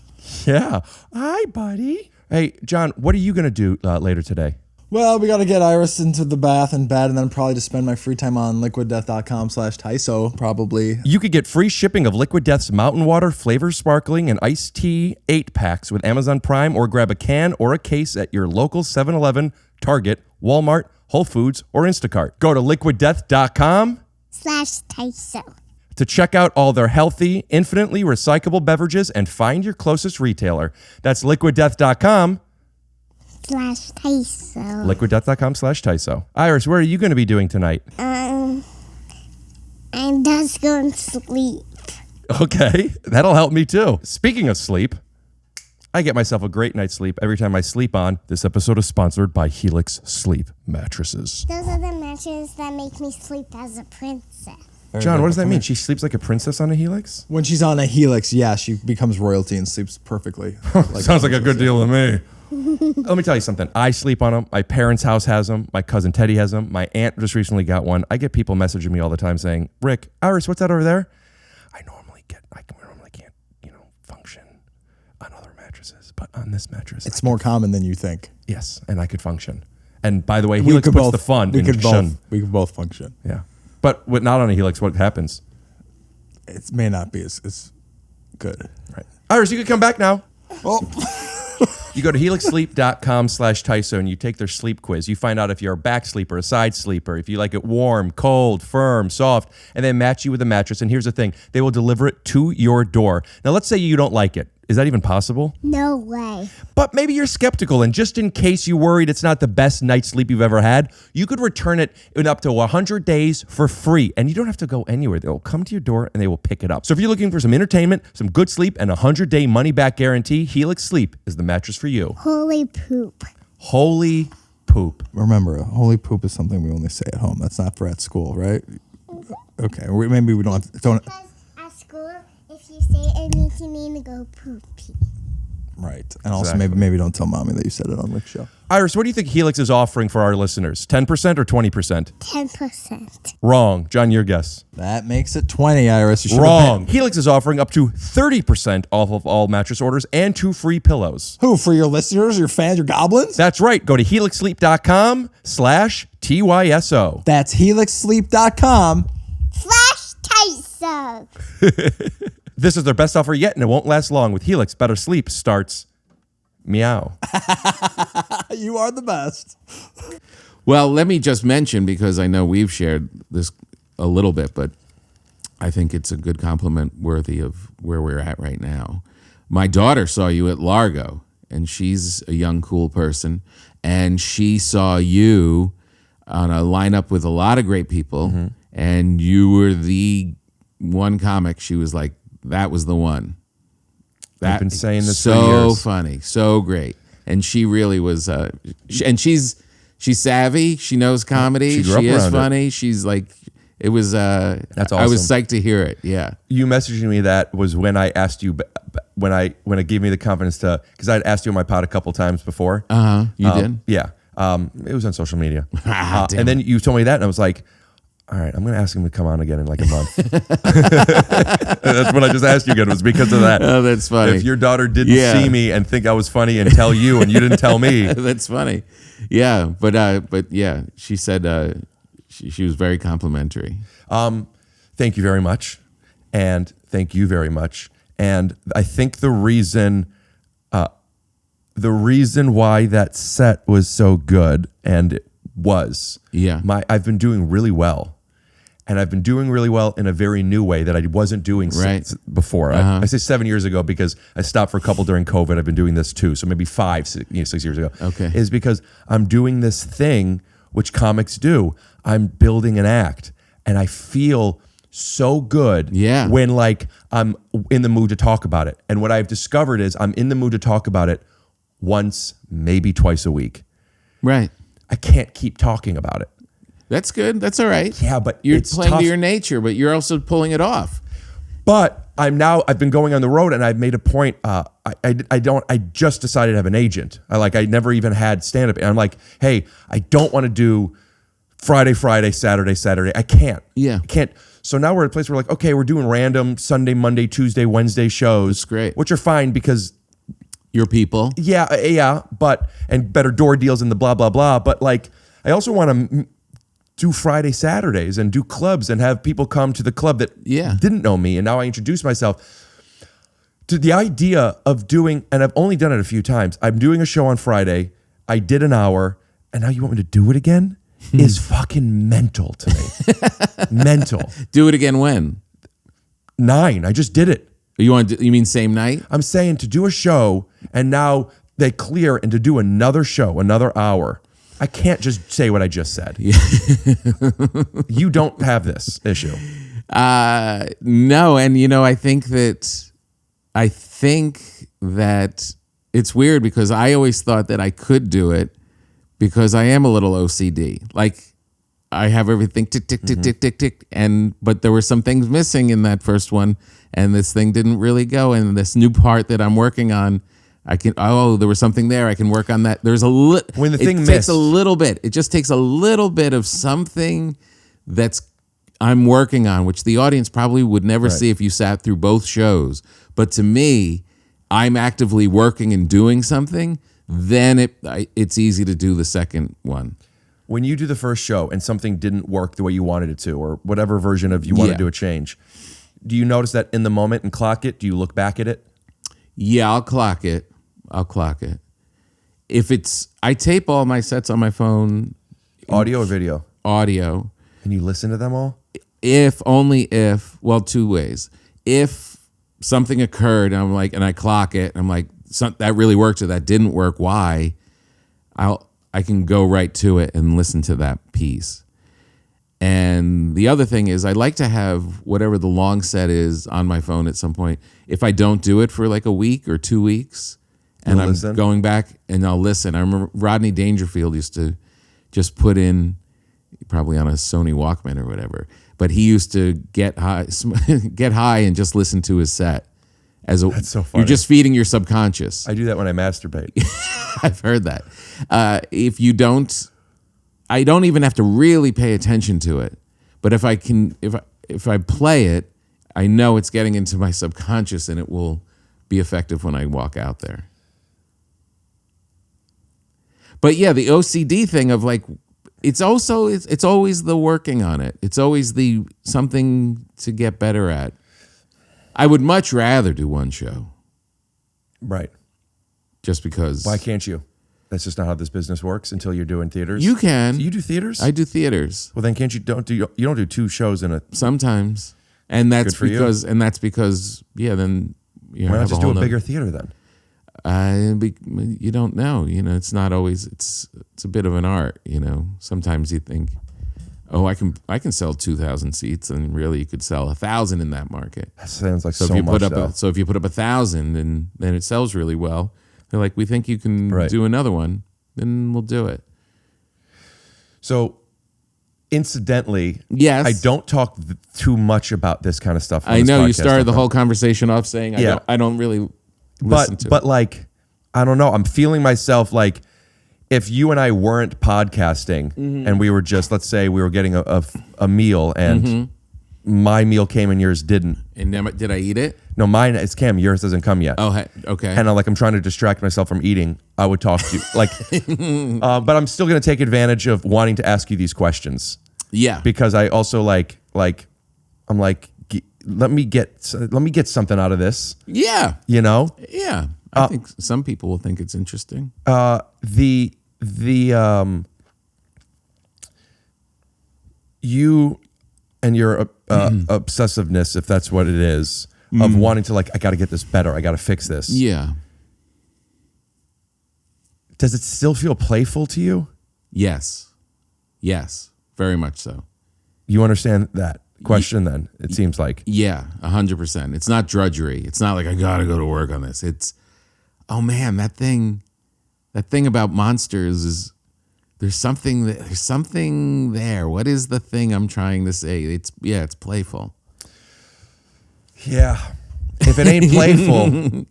Yeah. Hi, buddy. Hey, John, what are you going to do later today? Well, we got to get Iris into the bath and bed, and then probably just spend my free time on liquiddeath.com/TYSO, probably. You could get free shipping of Liquid Death's mountain water, flavor sparkling, and iced tea 8-packs with Amazon Prime, or grab a can or a case at your local 7-Eleven, Target, Walmart, Whole Foods, or Instacart. Go to liquiddeath.com/TYSO to check out all their healthy, infinitely recyclable beverages and find your closest retailer. That's liquiddeath.com/TYSO. liquiddeath.com/TYSO. Iris, what are you going to be doing tonight? I'm just going to sleep. Okay, that'll help me too. Speaking of sleep, I get myself a great night's sleep every time I sleep on. This episode is sponsored by Helix Sleep Mattresses. Those are the mattresses that make me sleep as a princess. John, what does that mean? She sleeps like a princess on a Helix? When she's on a Helix, yeah, she becomes royalty and sleeps perfectly. Sounds like a good deal to me. Let me tell you something. I sleep on them. My parents' house has them. My cousin Teddy has them. My aunt just recently got one. I get people messaging me all the time saying, Rick, Iris, what's that over there? I normally can't, function on other mattresses, but on this mattress, It's more common than you think. yes, and I could function. And by the way, Helix puts the fun we in could shun. we could both function. Yeah. But not on a Helix, what happens? It may not be as good. Right. Iris, you can come back now. You go to helixsleep.com/TYSO and you take their sleep quiz. You find out if you're a back sleeper, a side sleeper, if you like it warm, cold, firm, soft, and then match you with a mattress. And here's the thing, they will deliver it to your door. Now, let's say you don't like it. Is that even possible? No way. But maybe you're skeptical, and just in case you're worried it's not the best night's sleep you've ever had, you could return it in up to 100 days for free, and you don't have to go anywhere. They'll come to your door, and they will pick it up. So if you're looking for some entertainment, some good sleep, and a 100-day money-back guarantee, Helix Sleep is the mattress for you. Holy poop. Holy poop. Remember, holy poop is something we only say at home. That's not for at school, right? Okay, maybe we don't. Because at school, if you say it, it means you mean to go poopy. Right, and also Exactly. maybe don't tell mommy that you said it on Rick's show. Iris, what do you think Helix is offering for our listeners? 10% or 20%? 10%. Wrong. John, your guess. That makes it 20, Iris. You should have Wrong. bet. Helix is offering up to 30% off of all mattress orders and 2 free pillows. Who, for your listeners, your fans, your goblins? That's right. Go to helixsleep.com/TYSO. That's helixsleep.com. Flash TYSO. This is their best offer yet, and it won't last long. With Helix, better sleep starts meow. You are the best. Well, let me just mention, because I know we've shared this a little bit, but I think it's a good compliment worthy of where we're at right now. My daughter saw you at Largo, and she's a young, cool person, and she saw you on a lineup with a lot of great people, and you were the one comic. She was like, that was the one. I've been saying this for so years. funny, so great, and she really was. And she's savvy. She knows comedy. She grew up She is around it. funny. She's like, it was. That's I was awesome. psyched to hear it. Yeah. You messaging me that was when I asked you, when it gave me the confidence to, because I'd asked you on my pod a couple times before. You did. Yeah. It was on social media. Damn And then you told me that, and I was like, all right, I'm going to ask him to come on again in like a month. That's what I just asked you again, was because of that. Oh, that's funny. If your daughter didn't Yeah. see me and think I was funny and tell you, and you didn't tell me. That's funny. Yeah, but yeah, she said she was very complimentary. Thank you very much. And thank you very much. And I think the reason why that set was so good, and it was, Yeah. I've been doing really well. And I've been doing really well in a very new way that I wasn't doing Right. before. I say 7 years ago because I stopped for a couple during COVID. I've been doing this too. So maybe 6 years ago. Okay. Is because I'm doing this thing which comics do. I'm building an act. And I feel so good Yeah. when like I'm in the mood to talk about it. And what I've discovered is I'm in the mood to talk about it once, maybe twice a week. Right. I can't keep talking about it. That's good. That's all right. Yeah, but You're it's playing tough. to your nature, but you're also pulling it off. But I've been going on the road, and I've made a point. I just decided to have an agent. I never even had stand up. And I'm like, hey, I don't want to do Friday, Saturday. I can't. Yeah. I can't. So now we're at a place where like, okay, we're doing random Sunday, Monday, Tuesday, Wednesday shows. That's great. Which are fine because Your people. yeah, but and better door deals and the blah blah blah. But like, I also want to do Friday, Saturdays and do clubs and have people come to the club that didn't know me, and now I introduce myself to the idea of doing. And I've only done it a few times. I'm doing a show on Friday. I did an hour, and now you want me to do it again? Is fucking mental to me. Mental. Do it again when? 9. I just did it. You mean same night? I'm saying to do a show and now they clear and to do another show, another hour. I can't just say what I just said. You don't have this issue. No, and I think that it's weird because I always thought that I could do it because I am a little OCD. Like I have everything tick tick tick tick tick tick, but there were some things missing in that first one, and this thing didn't really go. And this new part that I'm working on, there was something there. I can work on that. There's When the thing it takes missed. a little bit. It just takes a little bit of something I'm working on, which the audience probably would never see if you sat through both shows. But to me, I'm actively working and doing something. Then it's easy to do the second one. When you do the first show and something didn't work the way you wanted it to, or whatever version of you want to do a change, do you notice that in the moment and clock it? Do you look back at it? Yeah, I'll clock it. If it's, I tape all my sets on my phone. Audio or video? Audio. And you listen to them all? Well, two ways. If something occurred and I'm like, and I clock it, and I'm like, that really worked or that didn't work, why? I can go right to it and listen to that piece. And the other thing is I like to have whatever the long set is on my phone at some point. If I don't do it for like a week or 2 weeks and I'm going back and I'll listen. I remember Rodney Dangerfield used to just put in, probably on a Sony Walkman or whatever, but he used to get high and just listen to his set. That's so funny. You're just feeding your subconscious. I do that when I masturbate. I've heard that. If you don't, I don't even have to really pay attention to it. But if I play it, I know it's getting into my subconscious and it will be effective when I walk out there. But yeah, the OCD thing of like, it's always the working on it. It's always the something to get better at. I would much rather do one show. Right. Just because. Why can't you? That's just not how this business works until you're doing theaters. You can. Do you do theaters? I do theaters. Well, then can't you don't do 2 shows in a. Sometimes, and that's because then you Why not have just do a bigger theater then? You don't know. It's not always. It's a bit of an art. Sometimes you think, oh, I can sell 2,000 seats, and really you could sell 1,000 in that market. That sounds like so if you much. So if you put up 1,000 and then it sells really well, they're like, we think you can do another one, then we'll do it. So, incidentally, yes, I don't talk too much about this kind of stuff. I know you started the whole conversation off saying I don't really listen to it. But like, I don't know. I'm feeling myself like if you and I weren't podcasting and we were just, let's say we were getting a meal and my meal came and yours didn't. And did I eat it? No, mine is Cam. Yours hasn't come yet. Oh, okay. And I'm trying to distract myself from eating. I would talk to you but I'm still going to take advantage of wanting to ask you these questions. Yeah. Because I also I'm like, let me get something out of this. Yeah. Yeah. I think some people will think it's interesting. You and your obsessiveness, if that's what it is, of wanting to I got to get this better. I got to fix this. Yeah. Does it still feel playful to you? Yes. Very much so. You understand that question then, it seems like. Yeah, 100%. It's not drudgery. It's not like I got to go to work on this. It's, oh man, that thing about monsters is, there's something there. What is the thing I'm trying to say? It's playful. Yeah. If it ain't playful,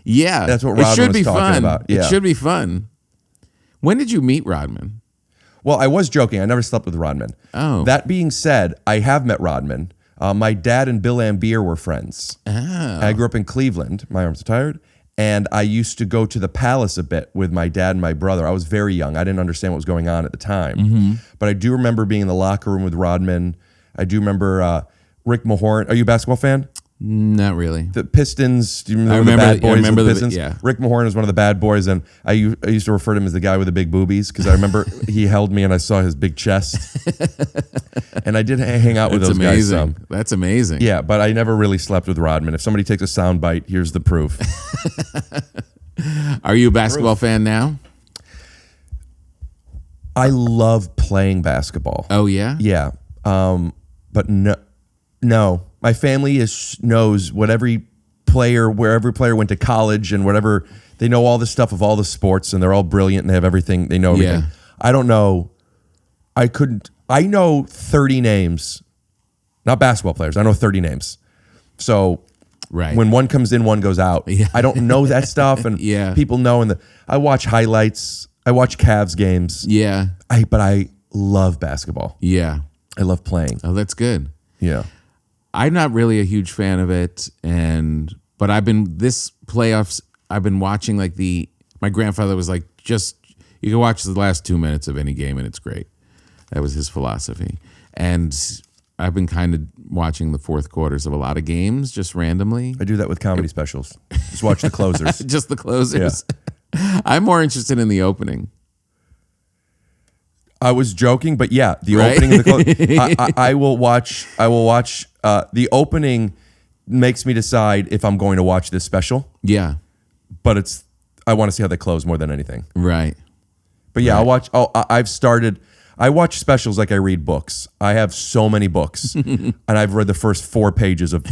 yeah, that's what Rodman was talking about. Yeah. It should be fun. When did you meet Rodman? Well, I was joking. I never slept with Rodman. Oh. That being said, I have met Rodman. My dad and Bill Lambier were friends. Oh. I grew up in Cleveland. My arms are tired. And I used to go to the Palace a bit with my dad and my brother. I was very young. I didn't understand what was going on at the time. But I do remember being in the locker room with Rodman. I do remember Rick Mahorn. Are you a basketball fan? Not really. The Pistons. Do you remember, the bad boys? I remember the Pistons. Yeah. Rick Mahorn is one of the bad boys, and I used to refer to him as the guy with the big boobies because I remember he held me and I saw his big chest. And I did hang out with those guys some. That's amazing. Yeah, but I never really slept with Rodman. If somebody takes a sound bite, here's the proof. Are you a basketball fan now? I love playing basketball. Oh yeah. Yeah, but no. My family knows what every player, where every player went to college and whatever. They know all the stuff of all the sports and they're all brilliant and they have everything. They know everything. Yeah. I don't know. I know 30 names, not basketball players. I know 30 names. So when one comes in, one goes out. Yeah. I don't know that stuff. And people know. And I watch highlights. I watch Cavs games. Yeah. But I love basketball. Yeah. I love playing. Oh, that's good. Yeah. I'm not really a huge fan of it, but this playoffs, I've been watching my grandfather was like, you can watch the last 2 minutes of any game and it's great. That was his philosophy. And I've been kind of watching the fourth quarters of a lot of games just randomly. I do that with comedy specials. Just watch the closers. Just the closers. I'm more interested in the opening. I was joking, but yeah, the Right? opening of the close. I will watch. The opening makes me decide if I'm going to watch this special. Yeah. But I want to see how they close more than anything. Right. But yeah, I'll watch. I watch specials like I read books. I have so many books, and I've read the first 4 pages of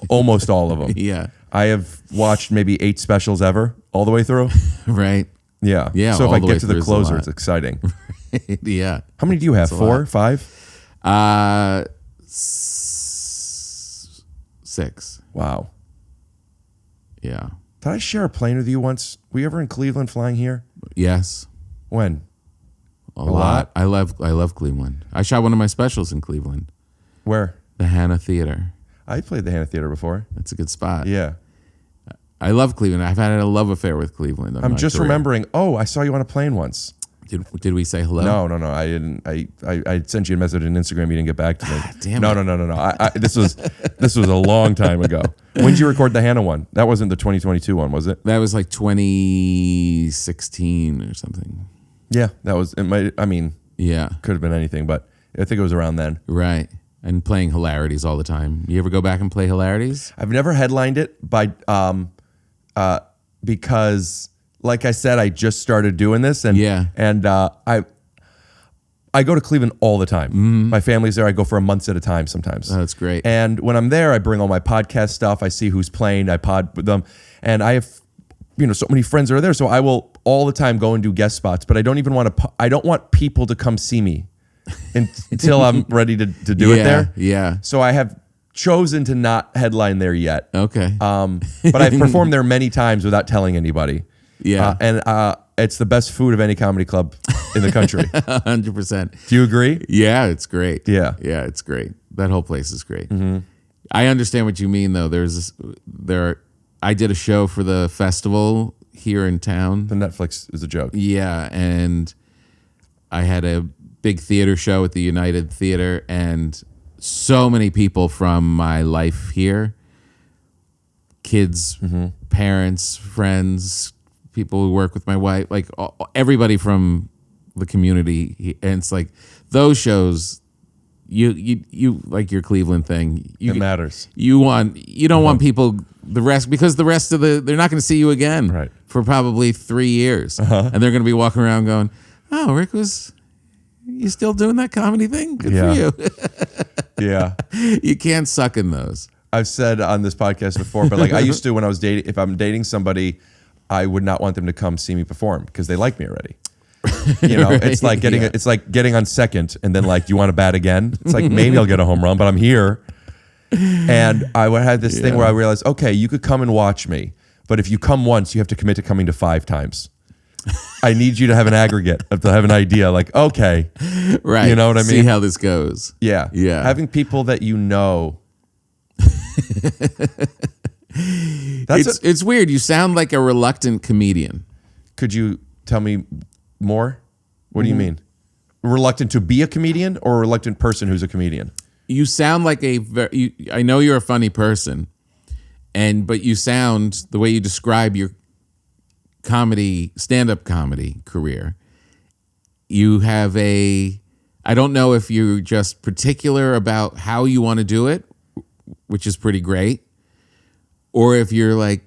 almost all of them. Yeah. I have watched maybe 8 specials ever, all the way through. Right. Yeah. Yeah, So if all I the get way to through the is a closer, lot. it's exciting. Yeah. How many do you have? a 4, lot. 5? 6. Wow. Yeah. Did I share a plane with you once? Were you ever in Cleveland flying here? Yes. When? A lot. I love Cleveland. I shot one of my specials in Cleveland, Where? the Hannah Theater. I played the Hannah Theater before. That's a good spot. Yeah. I love Cleveland. I've had a love affair with Cleveland. in I'm my just career. remembering. Oh, I saw you on a plane once. Did we say hello? No. I didn't. I sent you a message on Instagram. You didn't get back to me. Damn no, it. no. This was a long time ago. When did you record the Hannah one? That wasn't the 2022 one, was it? That was like 2016 or something. Yeah, that was. It might. I mean, Yeah. could have been anything, but I think it was around then. Right. And playing hilarities all the time. You ever go back and play hilarities? I've never headlined it because, like I said, I just started doing this, and Yeah. I go to Cleveland all the time. My family's there. I go for months at a time sometimes. Oh, that's great. And when I'm there, I bring all my podcast stuff. I see who's playing. I pod with them, and I have, so many friends are there. So I will all the time go and do guest spots. But I don't even want to. I don't want people to come see me until I'm ready to do it there. Yeah. So I have chosen to not headline there yet. Okay. But I've performed there many times without telling anybody. Yeah. And it's the best food of any comedy club in the country. 100%. Do you agree? Yeah, it's great. Yeah. Yeah, it's great. That whole place is great. I understand what you mean, though. I did a show for the festival here in town. The Netflix is a joke. Yeah, and I had a big theater show at the United Theater, and so many people from my life here, kids, parents, friends, people who work with my wife, like everybody from the community. And it's like those shows, you like your Cleveland thing. It matters. You don't want people because the rest of they're not going to see you again Right. for probably 3 years, and they're going to be walking around going, "Oh, Rick you still doing that comedy thing? Good for you." Yeah. You can't suck in those. I've said on this podcast before, but like I used to when I was dating, if I'm dating somebody, I would not want them to come see me perform because they like me already. It's like getting on second and then like, you want to bat again? It's like, maybe I'll get a home run, but I'm here. And I had this thing where I realized, okay, you could come and watch me, but if you come once, you have to commit to coming to 5 times. I need you to have an aggregate, to have an idea like, okay. Right. You know what I mean? See how this goes. Yeah. Yeah. Having people that you know. It's weird. You sound like a reluctant comedian. Could you tell me more? What do you mean? Reluctant to be a comedian or a reluctant person who's a comedian? You sound like I know you're a funny person, but you sound, the way you describe your stand-up comedy career, you have I don't know if you're just particular about how you want to do it, which is pretty great, or if you're like,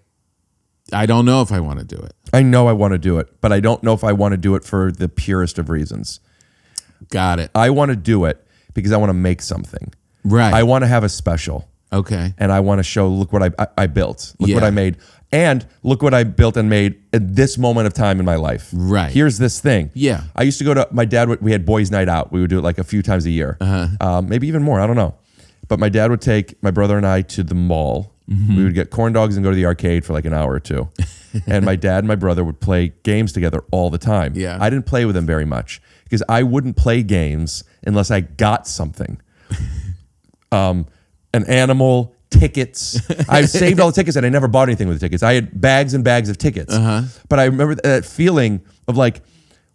I don't know if I want to do it. I know I want to do it, but I don't know if I want to do it for the purest of reasons. Got it. I want to do it because I want to make something. Right. I want to have a special. Okay. And I want to show, look what I built. Look what Yeah. I made. And look what I built and made at this moment of time in my life. Right. Here's this thing. Yeah. I used to go to, my dad, we had boys' night out. We would do it like a few times a year. Maybe even more. I don't know. But my dad would take my brother and I to the mall. We would get corn dogs and go to the arcade for like an hour or two. And my dad and my brother would play games together all the time. Yeah. I didn't play with them very much because I wouldn't play games unless I got something. An animal, tickets. I saved all the tickets and I never bought anything with the tickets. I had bags and bags of tickets. But I remember that feeling of like,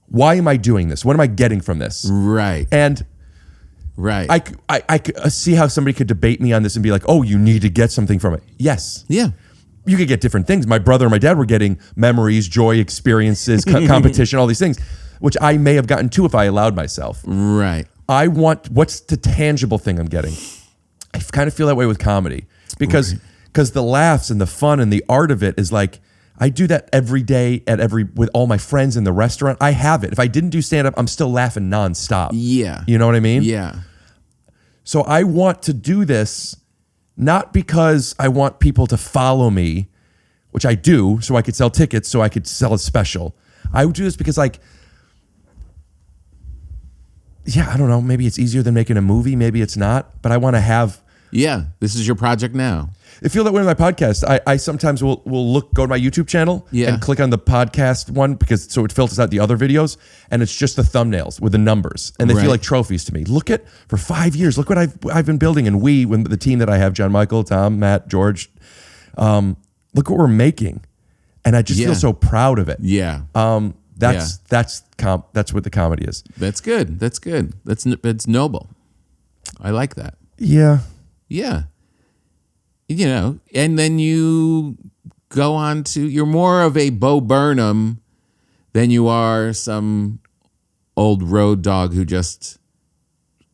why am I doing this? What am I getting from this? Right. And Right. I could see how somebody could debate me on this and be like, oh, you need to get something from it. Yes. Yeah. You could get different things. My brother and my dad were getting memories, joy, experiences, competition, all these things, which I may have gotten too if I allowed myself. Right. I want, what's the tangible thing I'm getting? I kind of feel that way with comedy because the laughs and the fun and the art of it is like, I do that every day with all my friends in the restaurant. I have it. If I didn't do stand up, I'm still laughing nonstop. Yeah. You know what I mean? Yeah. So I want to do this not because I want people to follow me, which I do, so I could sell tickets, so I could sell a special. I would do this because, like, yeah, I don't know. Maybe it's easier than making a movie. Maybe it's not. But I want to have. Yeah. This is your project now. I feel that way with my podcast. I sometimes will go to my YouTube channel and click on the podcast one so it filters out the other videos, and it's just the thumbnails with the numbers, and they feel like trophies to me. For 5 years, look what I've been building, and when the team that I have, JonMichael, Tom, Matt, George, look what we're making, and I just feel so proud of it. Yeah. That's what the comedy is. That's good. That's good. That's noble. I like that. Yeah. Yeah. You know, and then you go on to, you're more of a Bo Burnham than you are some old road dog who just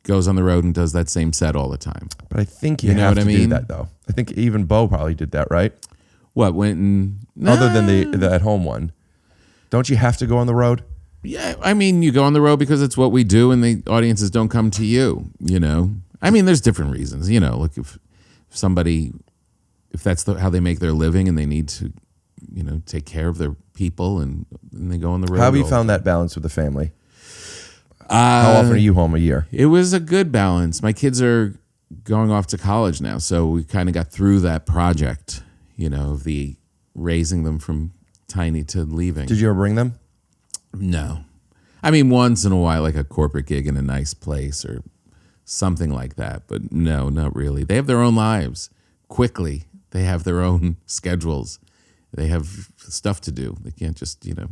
goes on the road and does that same set all the time. But I think you have to do that, though. I think even Bo probably did that, right? What, went and... Other than the at-home one. Don't you have to go on the road? Yeah, I mean, you go on the road because it's what we do and the audiences don't come to you, you know? I mean, there's different reasons, you know, like if somebody... If that's how they make their living and they need to, you know, take care of their people and they go on the road. How have you found that balance with the family? How often are you home a year? It was a good balance. My kids are going off to college now, so we kind of got through that project, you know, of the raising them from tiny to leaving. Did you ever bring them? No. I mean, once in a while, like a corporate gig in a nice place or something like that, but no, not really. They have their own lives. Quickly. They have their own schedules. They have stuff to do. They can't just, you know,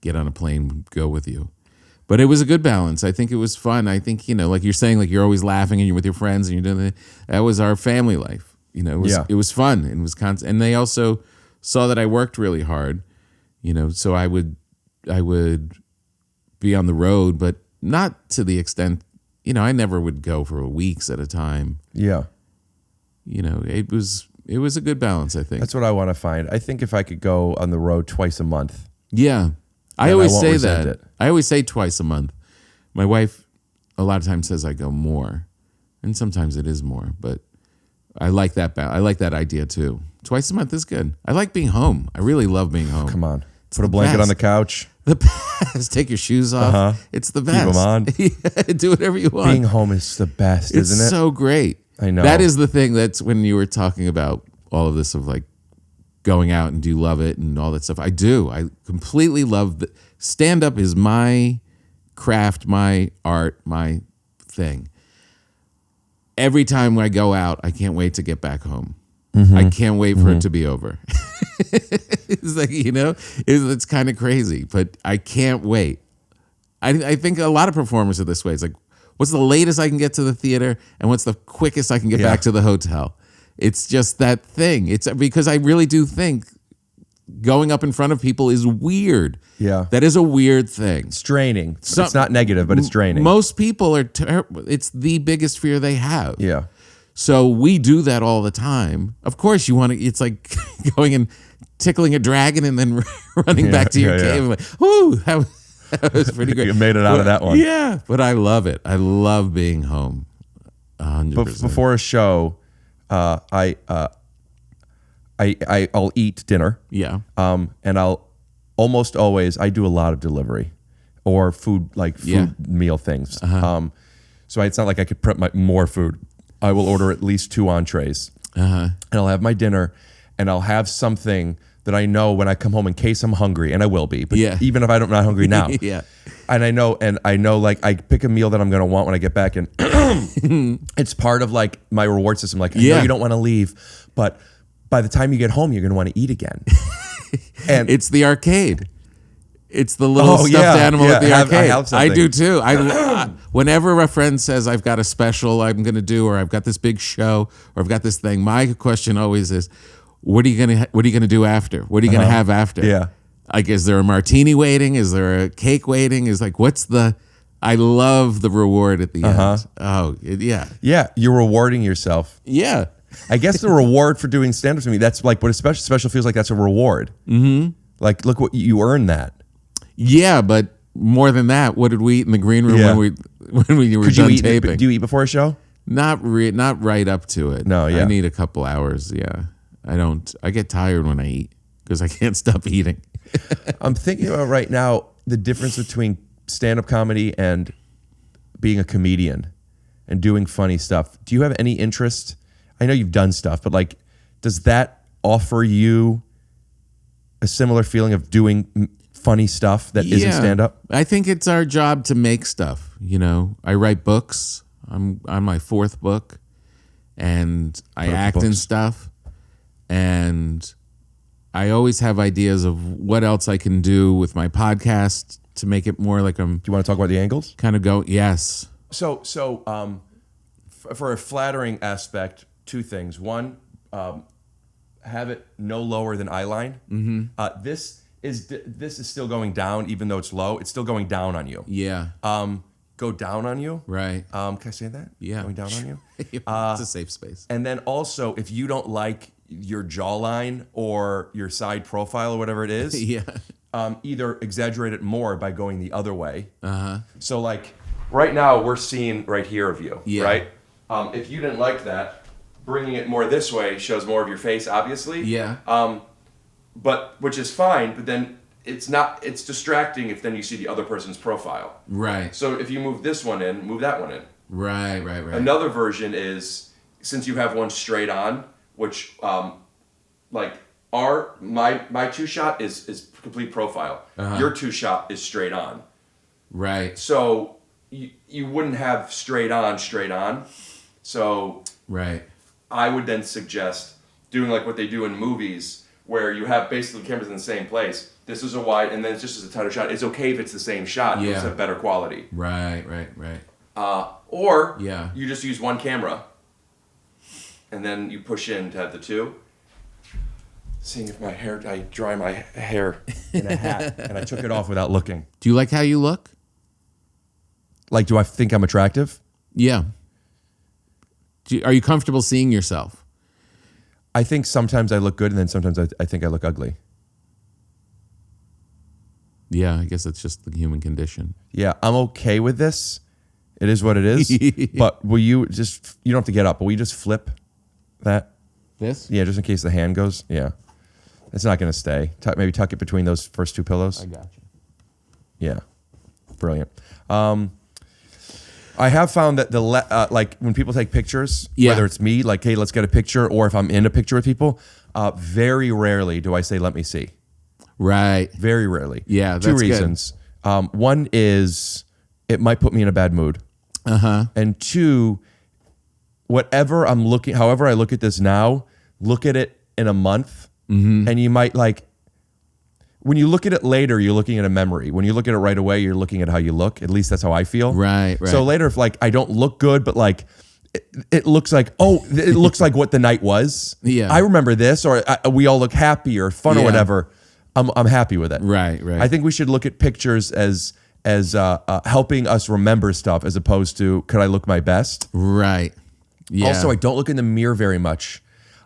get on a plane, go with you. But it was a good balance. I think it was fun. I think, you know, like you're saying, like you're always laughing and you're with your friends and you're doing that was our family life. You know, it was fun. It was constant. And they also saw that I worked really hard, you know, so I would be on the road, but not to the extent, you know, I never would go for weeks at a time. Yeah. You know, it was a good balance, I think. That's what I want to find. I think if I could go on the road twice a month. Yeah. I always say resent that. it. I always say twice a month. My wife a lot of times says I go more. And sometimes it is more, but I like that I like that idea too. Twice a month is good. I like being home. I really love being home. Come on. Put a blanket on the couch. The best. Take your shoes off. It's the best. Keep them on. Yeah, do whatever you want. Being home is the best, isn't it? It's so great. I know. That is the thing. That's when you were talking about all of this of like going out and do you love it and all that stuff. I do. I completely love the stand-up is my craft, my art, my thing. Every time I go out, I can't wait to get back home. I can't wait for it to be over. It's like, you know, it's kind of crazy, but I can't wait. I think a lot of performers are this way. It's like, what's the latest I can get to the theater and what's the quickest I can get back to the hotel? It's just that thing. It's because I really do think going up in front of people is weird. Yeah. That is a weird thing. It's draining. It's not negative, but it's draining. Most people are it's the biggest fear they have. Yeah. So we do that all the time. Of course, you want to. It's like going and tickling a dragon and then running back to your cave. Like, whoo, that was pretty great. You made it out of that one. Yeah, but I love it. I love being home. 100%. Before a show, I'll eat dinner. Yeah. And I'll almost always I do a lot of delivery or food meal things. So it's not like I could prep more food. I will order at least 2 entrees, and I'll have my dinner, and I'll have something that I know when I come home in case I'm hungry, and I will be. But even if I'm not hungry now, and I know like I pick a meal that I'm gonna want when I get back, and it's part of like my reward system. Like I know you don't want to leave, but by the time you get home, you're gonna want to eat again. And it's the arcade. It's the little Oh, stuffed yeah, animal yeah, at the I arcade. have something. I do too. Whenever a friend says I've got a special I'm going to do, or I've got this big show, or I've got this thing, my question always is, what are you gonna do after? What are you gonna have after? Yeah. Like, is there a martini waiting? Is there a cake waiting? Is like, what's the? I love the reward at the end. Oh, yeah, Yeah, you're rewarding yourself. yeah. I guess the reward for doing stand-up to me, that's like what a special feels like. That's a reward. Mm-hmm. Like, look what you earned that. Yeah, but more than that, what did we eat in the green room Yeah. when we were Could done you eat? taping? Do you eat before a show? Not right up to it. No, yeah. I need a couple hours. Yeah, I don't. I get tired when I eat because I can't stop eating. I'm thinking about right now the difference between stand-up comedy and being a comedian and doing funny stuff. Do you have any interest? I know you've done stuff, but like, does that offer you a similar feeling of doing funny stuff that isn't stand-up? I think it's our job to make stuff. You know, I write books. I'm on my 4th book, and I act in books. stuff, and I always have ideas of what else I can do with my podcast to make it more like I'm Do you want to talk about the angles? kind of go. Yes. So, for a flattering aspect, 2 things. One, have it no lower than eye line. Mm-hmm. This is still going down, even though it's low. It's still going down on you. Yeah. Go down on you. Right. Can I say that? Yeah. Going down on you. It's a safe space. And then also, if you don't like your jawline or your side profile or whatever it is, Yeah. either exaggerate it more by going the other way. So like right now we're seeing right here of you, Yeah. right? If you didn't like that, bringing it more this way shows more of your face, obviously. Yeah. But which is fine, but then it's distracting if then you see the other person's profile. Right. So if you move this one in, move that one in. Right. Another version is, since you have one straight on, which like my 2-shot is complete profile. Your 2-shot is straight on. Right. So you wouldn't have straight on. So Right. I would then suggest doing like what they do in movies, where you have basically cameras in the same place. This is a wide, and then it's just as a tighter shot. It's okay if it's the same shot. Yeah. It's have better quality. Right. Or Yeah. you just use one camera, and then you push in to have the 2. Seeing if I dry my hair in a hat, and I took it off without looking. Do you like how you look? Like, do I think I'm attractive? Yeah. Are you comfortable seeing yourself? I think sometimes I look good, and then sometimes I think I look ugly. Yeah, I guess that's just the human condition. Yeah, I'm okay with this. It is what it is. But will you just, you don't have to get up, but will you just flip that? This? Yeah, just in case the hand goes. Yeah. It's not going to stay. Maybe tuck it between those first 2 pillows. I got you. Yeah. Brilliant. I have found that like when people take pictures, Yeah. whether it's me, like, hey, let's get a picture, or if I'm in a picture with people, very rarely do I say, let me see. Right. Very rarely. Yeah, 2 that's good. reasons. One is it might put me in a bad mood. And 2, whatever I'm looking, however I look at this now, look at it in a month, and you might like, when you look at it later, you're looking at a memory. When you look at it right away, you're looking at how you look. At least that's how I feel. Right. So later, if like I don't look good, but like it looks like, it looks like what the night was. Yeah. I remember this, or we all look happy or fun or Yeah. whatever. I'm happy with it. Right. I think we should look at pictures as helping us remember stuff, as opposed to, could I look my best? Right. Yeah. Also, I don't look in the mirror very much.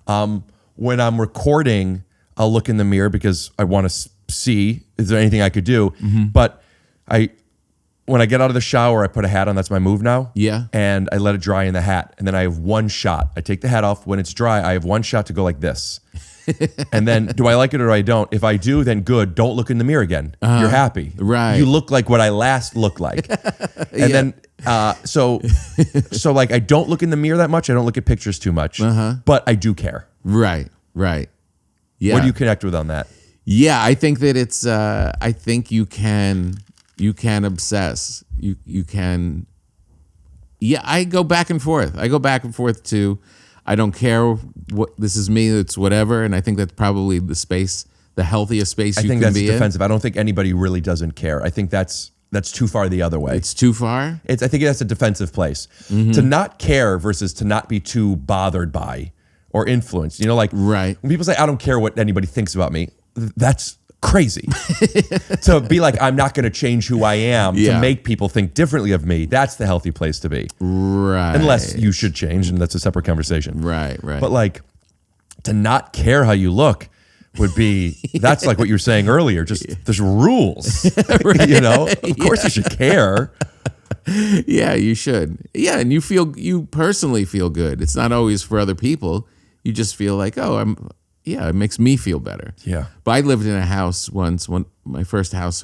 When I'm recording, I'll look in the mirror because I want to see, is there anything I could do? But when I get out of the shower, I put a hat on. That's my move now. Yeah. And I let it dry in the hat. And then I have one shot. I take the hat off. When it's dry, I have one shot to go like this. And then, do I like it or I don't? If I do, then good. Don't look in the mirror again. You're happy. Right. You look like what I last looked like. And then, so like, I don't look in the mirror that much. I don't look at pictures too much. But I do care. Right. Yeah. What do you connect with on that? Yeah, I think that it's. I think you can obsess. You can. Yeah, I go back and forth to. I don't care what this is me. It's whatever, and I think that's probably the space the healthiest space I you think can that's be defensive. I don't think anybody really doesn't care. I think that's too far the other way. in? It's too far? I think that's a defensive place. To not care versus to not be too bothered by or influenced. You know, like Right. when people say, I don't care what anybody thinks about me, that's crazy. To be like, I'm not going to change who I am Yeah. to make people think differently of me, that's the healthy place to be. Right. Unless you should change, and that's a separate conversation. Right. But like, to not care how you look would be, that's like what you were saying earlier, just there's rules. You know? Of course you should care. Yeah, you should. Yeah, and you personally feel good. It's not always for other people. You just feel like, it makes me feel better. Yeah. But I lived in a house once when my first house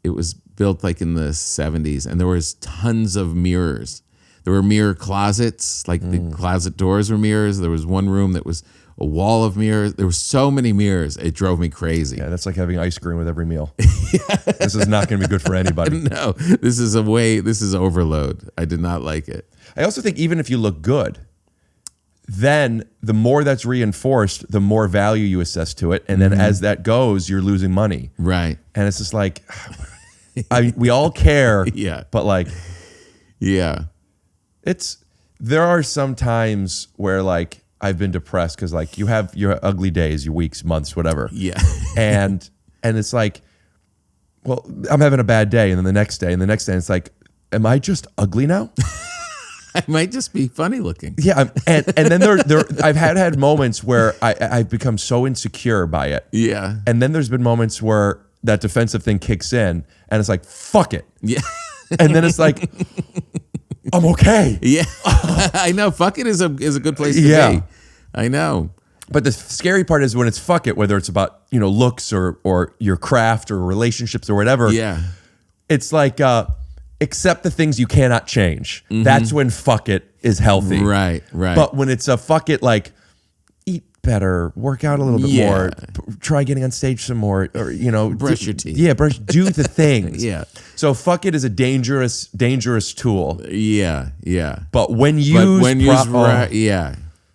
it was built like in the 70s, and there was tons of mirrors. There were mirror closets, like the closet doors were mirrors. There was one room that was a wall of mirrors. There were so many mirrors. It drove me crazy. Yeah, that's like having ice cream with every meal. This is not going to be good for anybody. No, this is overload. I did not like it. I also think even if you look good, then the more that's reinforced, the more value you assess to it. And then as that goes, you're losing money. Right. And it's just like, we all care. Yeah. But like, Yeah. there are some times where like I've been depressed because like you have your ugly days, your weeks, months, whatever. Yeah. and it's like, well, I'm having a bad day. And then the next day and the next day, it's like, am I just ugly now? I might just be funny looking. Yeah, and then there I've had moments where I've become so insecure by it. Yeah. And then there's been moments where that defensive thing kicks in and it's like, fuck it. Yeah. And then it's like, I'm okay. Yeah. I know. Fuck it is a good place to be. I know. But the scary part is when it's fuck it, whether it's about, looks or your craft or relationships or whatever. Yeah. It's like, accept the things you cannot change. That's when fuck it is healthy. Right. But when it's a fuck it, like eat better, work out a little bit more, try getting on stage some more, or brush your teeth. Yeah, do the things. Yeah. So fuck it is a dangerous tool. Yeah. But when used,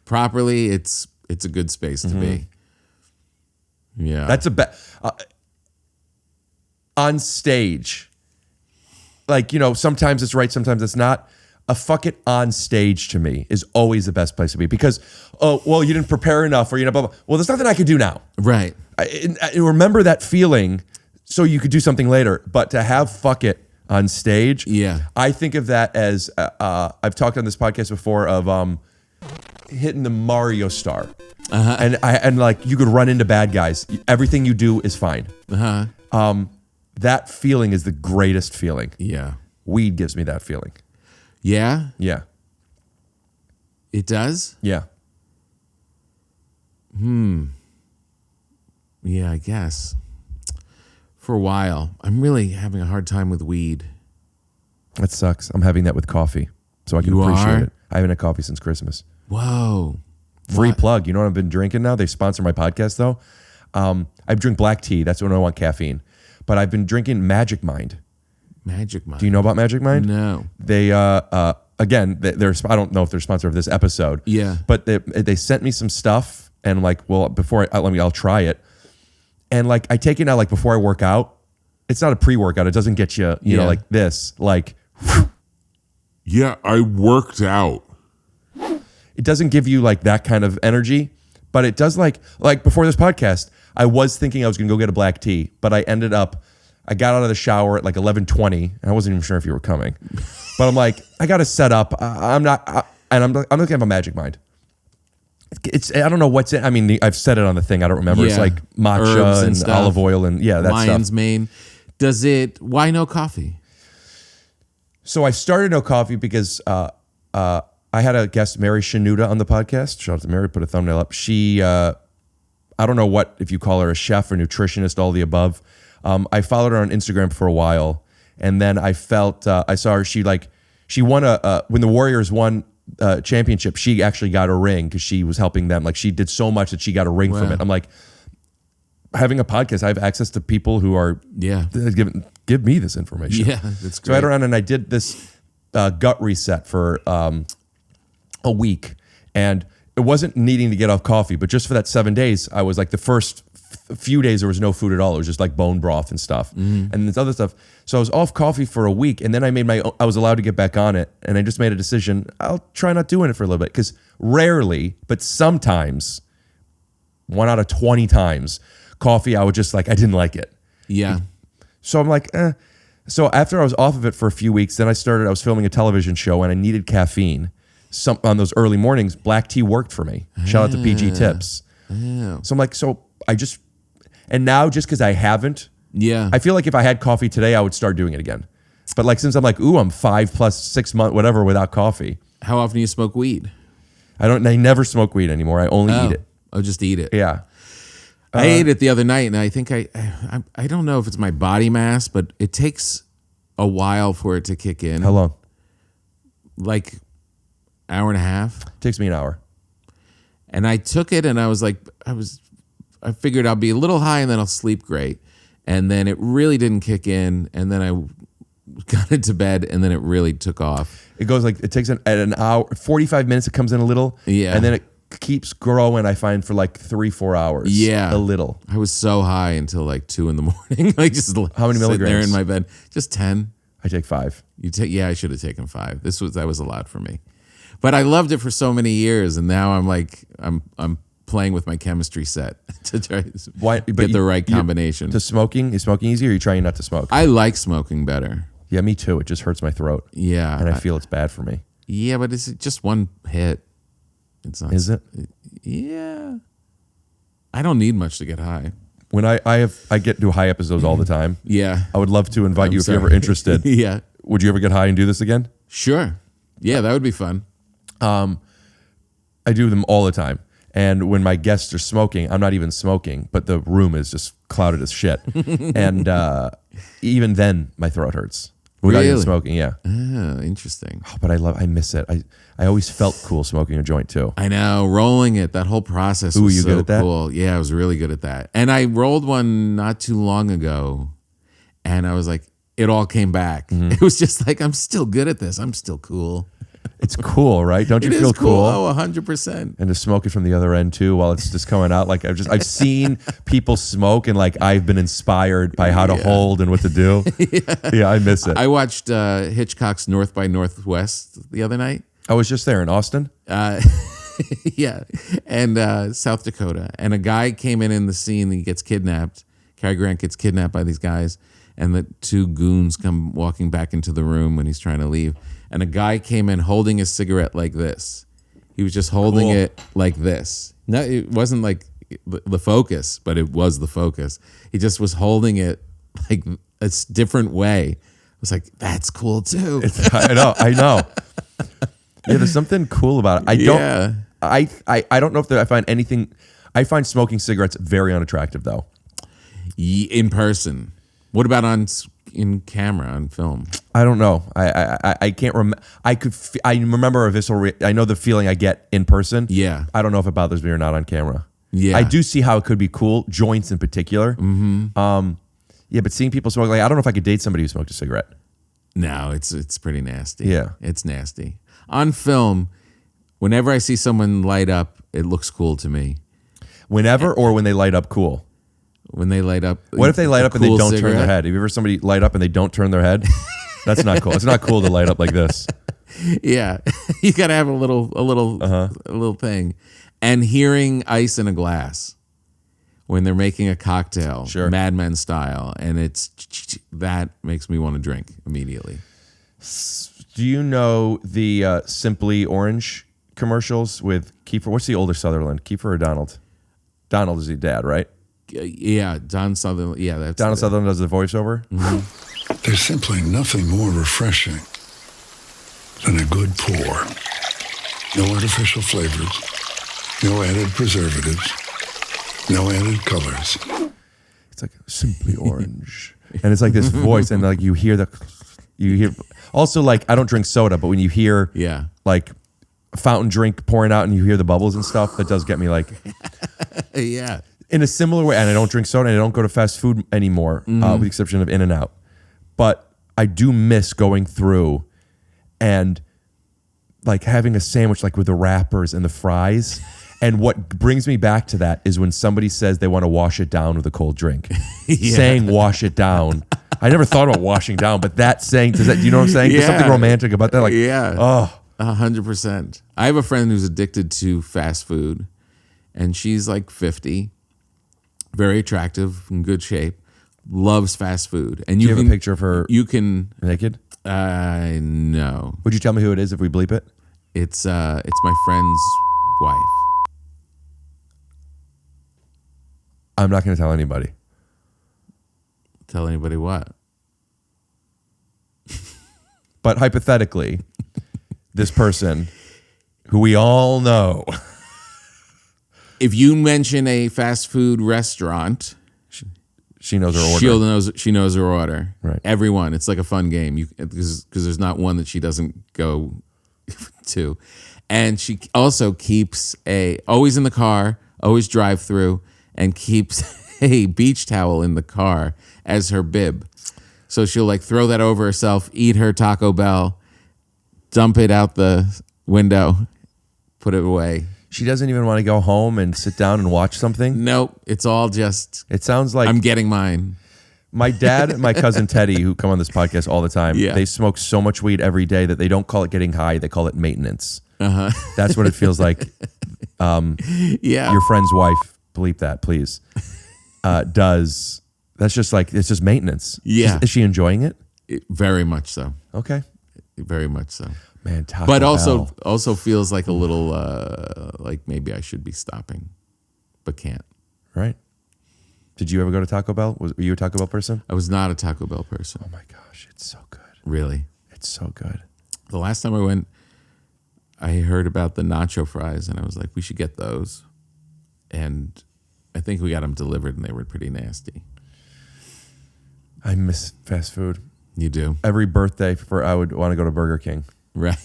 properly, it's a good space to be. Yeah. that's on stage. Like, sometimes it's right, sometimes it's not. A fuck it on stage to me is always the best place to be because, you didn't prepare enough or, blah, blah. Well, there's nothing I could do now. right. I remember that feeling so you could do something later. But to have fuck it on stage, I think of that as, I've talked on this podcast before of hitting the Mario star. And like you could run into bad guys. Everything you do is fine. That feeling is the greatest feeling. Yeah. Weed gives me that feeling. Yeah. Yeah. It does? Yeah. Yeah, I guess. For a while. I'm really having a hard time with weed. That sucks. I'm having that with coffee. So I can You appreciate are? it. I haven't had coffee since Christmas. Whoa. Free plug. You know what I've been drinking now? They sponsor my podcast though. I drink black tea. That's when I want caffeine. But I've been drinking Magic Mind. Magic Mind. Do you know about Magic Mind? No. They again, they're I don't know if they're sponsor of this episode. Yeah. But they sent me some stuff and like, well, before I'll try it. And like I take it now like before I work out. It's not a pre-workout. It doesn't get you, you know, like this. Like Yeah, I worked out. it doesn't give you like that kind of energy, but it does like before this podcast, I was thinking I was going to go get a black tea, but I got out of the shower at like 11:20 and I wasn't even sure if you were coming. But I'm like, I got to set up. I'm looking at my Magic Mind. I don't know what's in. I mean, I've said it on the thing. I don't remember. Yeah. It's like matcha Herbs and and stuff. olive oil and that Lion's stuff. mane. Why no coffee? So I started no coffee because I had a guest, Mary Shanuda, on the podcast. Shout out to Mary, put a thumbnail up. She, I don't know if you call her a chef or nutritionist, all the above. I followed her on Instagram for a while, and then I felt I saw her. She won when the Warriors won championship. She actually got a ring because she was helping them. Like she did so much that she got a ring from it. I'm like, having a podcast, I have access to people who are give me this information. Yeah, that's great. So I went around and I did this gut reset for a week, and it wasn't needing to get off coffee, but just for that 7 days, I was like the first a few days there was no food at all. It was just like bone broth and stuff, and this other stuff. So I was off coffee for a week, and then I was allowed to get back on it, and I just made a decision. I'll try not doing it for a little bit, because rarely, but sometimes, 1 out of 20 times, coffee I would just like, I didn't like it. Yeah. So I'm like, eh. So after I was off of it for a few weeks, then I was filming a television show and I needed caffeine. On those early mornings, black tea worked for me. Shout out to PG Tips. Yeah. So I'm like, and now just because I haven't, I feel like if I had coffee today, I would start doing it again. But like, since I'm like, I'm 5 plus 6 months, whatever, without coffee. How often do you smoke weed? I never smoke weed anymore. I only eat it. Oh, just eat it. Yeah. I ate it the other night, and I think I don't know if it's my body mass, but it takes a while for it to kick in. How long? Like hour and a half. Takes me an hour. And I took it, and I was like, I figured I'll be a little high, and then I'll sleep great. And then it really didn't kick in, and then I got into bed, and then it really took off. It goes like, it takes at an hour, 45 minutes, it comes in a little. Yeah. And then it keeps growing, I find, for like 3-4 hours. Yeah. A little. I was so high until like 2 in the morning. Like just how many milligrams? There in my bed. Just 10. I take 5. I should have taken 5. That was a lot for me. But I loved it for so many years, and now I'm like I'm playing with my chemistry set to try to get the right combination. Is smoking easy, or are you trying not to smoke? I like smoking better. Yeah, me too. It just hurts my throat. Yeah. And I feel it's bad for me. Yeah, but it's just one hit. It's not. Is it? Yeah. I don't need much to get high. When I get to high episodes all the time. Yeah. I would love to invite you if you're ever interested. Yeah. Would you ever get high and do this again? Sure. Yeah, that would be fun. I do them all the time. And when my guests are smoking, I'm not even smoking, but the room is just clouded as shit. And even then, my throat hurts. Without even smoking, yeah. Oh, interesting. Oh, but I miss it. I always felt cool smoking a joint too. I know, rolling it, that whole process was you so good at that? cool. Yeah, I was really good at that. And I rolled one not too long ago, and I was like, it all came back. It was just like, I'm still good at this. I'm still cool. It's cool, right? Don't you It feel is cool? cool? Oh, 100%. And to smoke it from the other end too, while it's just coming out. Like I've seen people smoke, and like I've been inspired by how to hold and what to do. Yeah, I miss it. I watched Hitchcock's North by Northwest the other night. I was just there in Austin. Yeah, and South Dakota. And a guy came in the scene. He gets kidnapped. Cary Grant gets kidnapped by these guys, and the 2 goons come walking back into the room when he's trying to leave. And a guy came in holding his cigarette like this. He was just holding it like this. No, it wasn't like the focus, but it was the focus. He just was holding it like a different way. I was like, that's cool too. I know. Yeah, there's something cool about it. I don't know if I find anything. I find smoking cigarettes very unattractive though. In person. What about in camera, on film? I don't know. I can't remember. I remember a visceral. I know the feeling I get in person. Yeah. I don't know if it bothers me or not on camera. Yeah. I do see how it could be cool. Joints in particular. Mm-hmm. Yeah, but seeing people smoke, like, I don't know if I could date somebody who smoked a cigarette. No, it's pretty nasty. Yeah. It's nasty. On film, whenever I see someone light up, it looks cool to me. Whenever or when they light up, cool. When they light up. What if they light up and they cool don't turn cigarette? their head? Have you ever somebody light up and they don't turn their head? That's not cool. It's not cool to light up like this. Yeah, you got to have a little thing. And hearing ice in a glass when they're making a cocktail, Sure. Mad Men style, and that makes me want to drink immediately. Do you know the Simply Orange commercials with Kiefer? What's the older Sutherland, Kiefer or Donald? Donald is the dad, right? Yeah, Don Sutherland. Yeah, that's Donald Sutherland does the voiceover. Mm-hmm. There's simply nothing more refreshing than a good pour. No artificial flavors, no added preservatives, no added colors. It's like Simply Orange, and it's like this voice, and like you hear. Also, like, I don't drink soda, but when you hear like a fountain drink pouring out and you hear the bubbles and stuff, that does get me like yeah. In a similar way. And I don't drink soda and I don't go to fast food anymore, with the exception of In-N-Out. But I do miss going through and like having a sandwich like with the wrappers and the fries And what brings me back to that is when somebody says they want to wash it down with a cold drink. Saying wash it down. I never thought about washing down, but that saying, do you know what I'm saying? There's something romantic about that. Like, oh. 100%. I have a friend who's addicted to fast food, and she's like 50, very attractive, in good shape, loves fast food. And you have a picture of her You can... naked? No. Would you tell me who it is if we bleep it? It's my friend's wife. I'm not going to tell anybody. Tell anybody what? But hypothetically, this person, who we all know, if you mention a fast food restaurant, she knows her order. She knows her order. Right. Everyone. It's like a fun game. Because there's not one that she doesn't go to. And she also keeps always in the car, always drive through, and keeps a beach towel in the car as her bib. So she'll like throw that over herself, eat her Taco Bell, dump it out the window, put it away. She doesn't even want to go home and sit down and watch something? Nope. It's all just... It sounds like... I'm getting mine. My dad and my cousin Teddy, who come on this podcast all the time, Yeah. they smoke so much weed every day that they don't call it getting high, they call it maintenance. Uh-huh. That's what it feels like. Yeah. Your friend's wife, bleep that, please, does. That's just like, it's just maintenance. Yeah. Is she enjoying it? Very much so. Okay. Very much so. Man, Taco But Bell. also feels like a little like maybe I should be stopping, but can't. Right. Did you ever go to Taco Bell? Were you a Taco Bell person? I was not a Taco Bell person. Oh my gosh, it's so good. Really? It's so good. The last time I went, I heard about the nacho fries, and I was like, we should get those. And I think we got them delivered, and they were pretty nasty. I miss fast food. You do? Every birthday, I would want to go to Burger King. Right.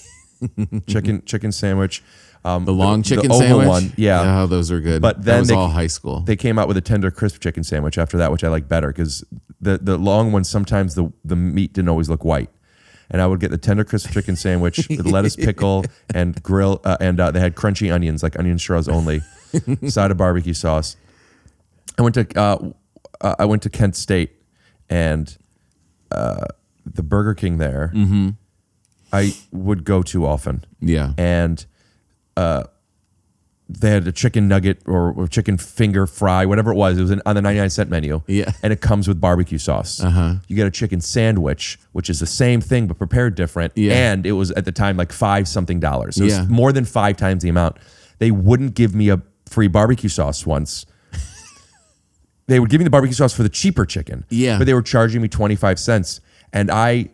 chicken sandwich. The long chicken the oval sandwich? one, yeah. Oh, those were good. But then that was all high school. They came out with a tender crisp chicken sandwich after that, which I like better because the long ones, sometimes the meat didn't always look white. And I would get the tender crisp chicken sandwich with lettuce, pickle, and grill, and they had crunchy onions, like onion straws only, side of barbecue sauce. I went to Kent State, and the Burger King there, I would go to often. Yeah. And they had a chicken nugget or chicken finger fry, whatever it was. It was on the 99-cent menu. Yeah. And it comes with barbecue sauce. Uh-huh. You get a chicken sandwich, which is the same thing but prepared different. Yeah. And it was at the time like $5-something. So it Yeah. was more than 5 times the amount. They wouldn't give me a free barbecue sauce once. They would give me the barbecue sauce for the cheaper chicken. Yeah. But they were charging me 25 cents. And I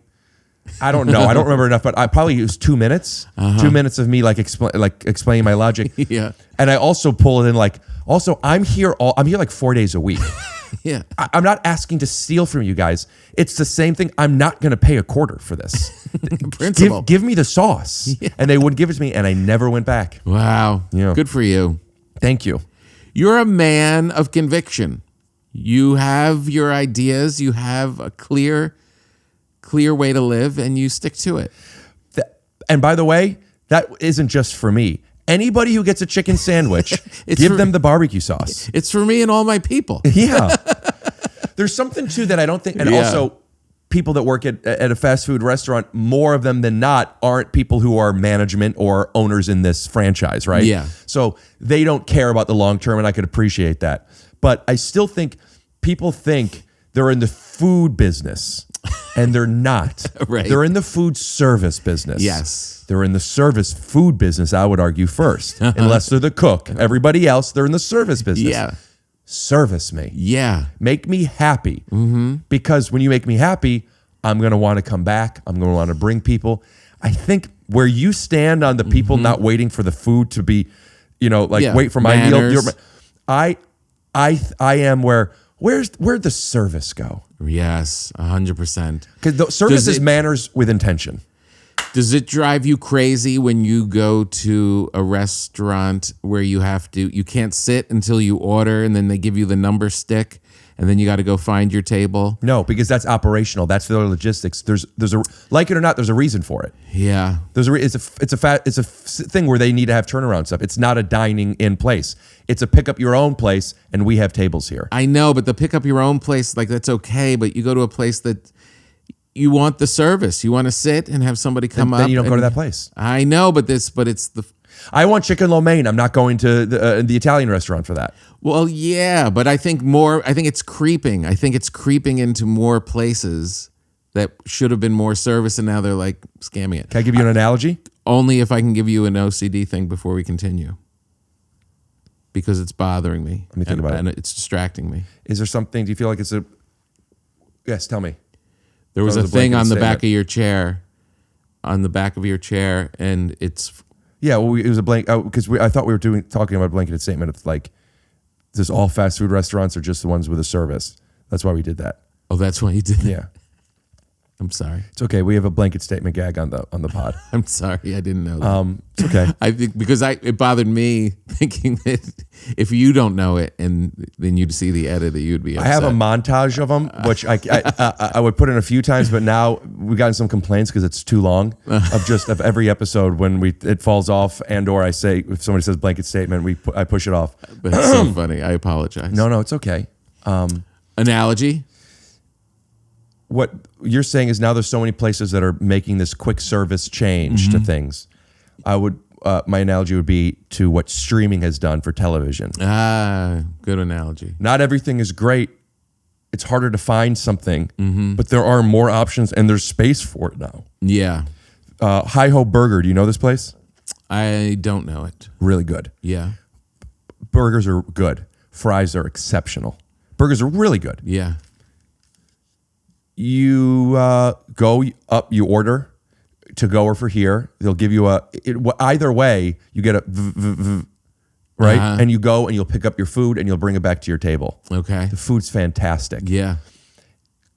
don't know. I don't remember enough, but I probably it was 2 minutes. 2 minutes of me explaining my logic. Yeah. And I also pull it in I'm here like 4 days a week. Yeah. I'm not asking to steal from you guys. It's the same thing. I'm not going to pay a quarter for this. Principle. Give me the sauce. Yeah. And they wouldn't give it to me, and I never went back. Wow. Yeah. Good for you. Thank you. You're a man of conviction. You have your ideas. You have a clear way to live, and you stick to it. And by the way, that isn't just for me. Anybody who gets a chicken sandwich, give them the barbecue sauce. It's for me and all my people. Yeah. There's something too that I don't think, and Yeah. also people that work at a fast food restaurant, more of them than not, aren't people who are management or owners in this franchise, right? Yeah. So they don't care about the long term, and I could appreciate that. But I still think people think they're in the food business, and they're not. Right. They're in the food service business. Yes. They're in the service food business, I would argue, first, unless they're the cook. Everybody else, they're in the service business. Yeah. Service me. Yeah. Make me happy. Because when you make me happy, I'm going to want to come back. I'm going to want to bring people. I think where you stand on the people not waiting for the food to be, wait for my Manners. meal. I am where'd the service go? Yes, 100%. Because the service is manners with intention. Does it drive you crazy when you go to a restaurant where you can't sit until you order, and then they give you the number stick, and then you got to go find your table. No, because that's operational. That's the logistics. There's a like it or not. There's a reason for it. Yeah. It's a thing where they need to have turnaround stuff. It's not a dining in place. It's a pick up your own place, and we have tables here. I know, but the pick up your own place, like that's okay. But you go to a place that you want the service. You want to sit and have somebody come up. Then you don't go to that place. I know, but it's the. I want chicken lo mein. I'm not going to the Italian restaurant for that. Well, yeah, but I think it's creeping. I think it's creeping into more places that should have been more service, and now they're like scamming it. Can I give you an analogy? Only if I can give you an OCD thing before we continue. Because it's bothering me. Let me think about it. And it's distracting me. Is there something, do you feel like it's a... Yes, tell me. There was That a was a thing blanket on the back statement. of your chair. On the back of your chair, and it's... Yeah, well, it was a blank... Because I thought we were talking about a blanketed statement of like, does all fast food restaurants or just the ones with a service? That's why we did that. Oh, that's why you did it? Yeah. I'm sorry. It's okay. We have a blanket statement gag on the pod. I'm sorry. I didn't know that. It's okay. I think because it bothered me thinking that if you don't know it and then you'd see the edit, that you'd be upset. I have a montage of them, which I would put in a few times, but now we've gotten some complaints because it's too long of every episode when it falls off, and or I say if somebody says blanket statement, I push it off. But it's so funny. I apologize. No, it's okay. Analogy? What you're saying is now there's so many places that are making this quick service change to things. I would my analogy would be to what streaming has done for television. Ah, good analogy. Not everything is great. It's harder to find something, but there are more options and there's space for it now. Yeah. Hi Ho Burger, do you know this place? I don't know it. Really good. Yeah. Burgers are good. Fries are exceptional. Burgers are really good. Yeah. You go up, you order to go or for here. They'll give you either way, you get right? Uh-huh. And you go and you'll pick up your food and you'll bring it back to your table. Okay. The food's fantastic. Yeah.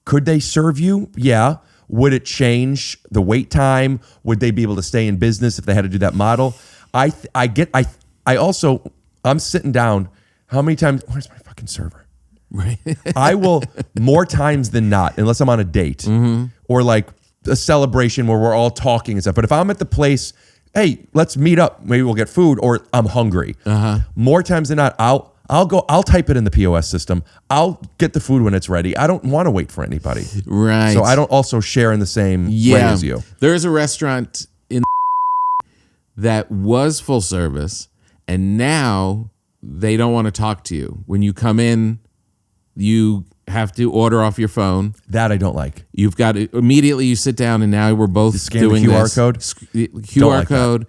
Could they serve you? Yeah. Would it change the wait time? Would they be able to stay in business if they had to do that model? I'm sitting down. How many times? Where's my fucking server? Right. I will more times than not, unless I'm on a date or like a celebration where we're all talking and stuff. But if I'm at the place, hey, let's meet up. Maybe we'll get food, or I'm hungry. More times than not, I'll type it in the POS system. I'll get the food when it's ready. I don't want to wait for anybody. Right. So I don't also share in the same way as you. There is a restaurant in that was full service, and now they don't want to talk to you. When you come in, you have to order off your phone. That I don't like. You've got to immediately you sit down, and now we're both scan doing the QR this. code? QR Don't like that. code.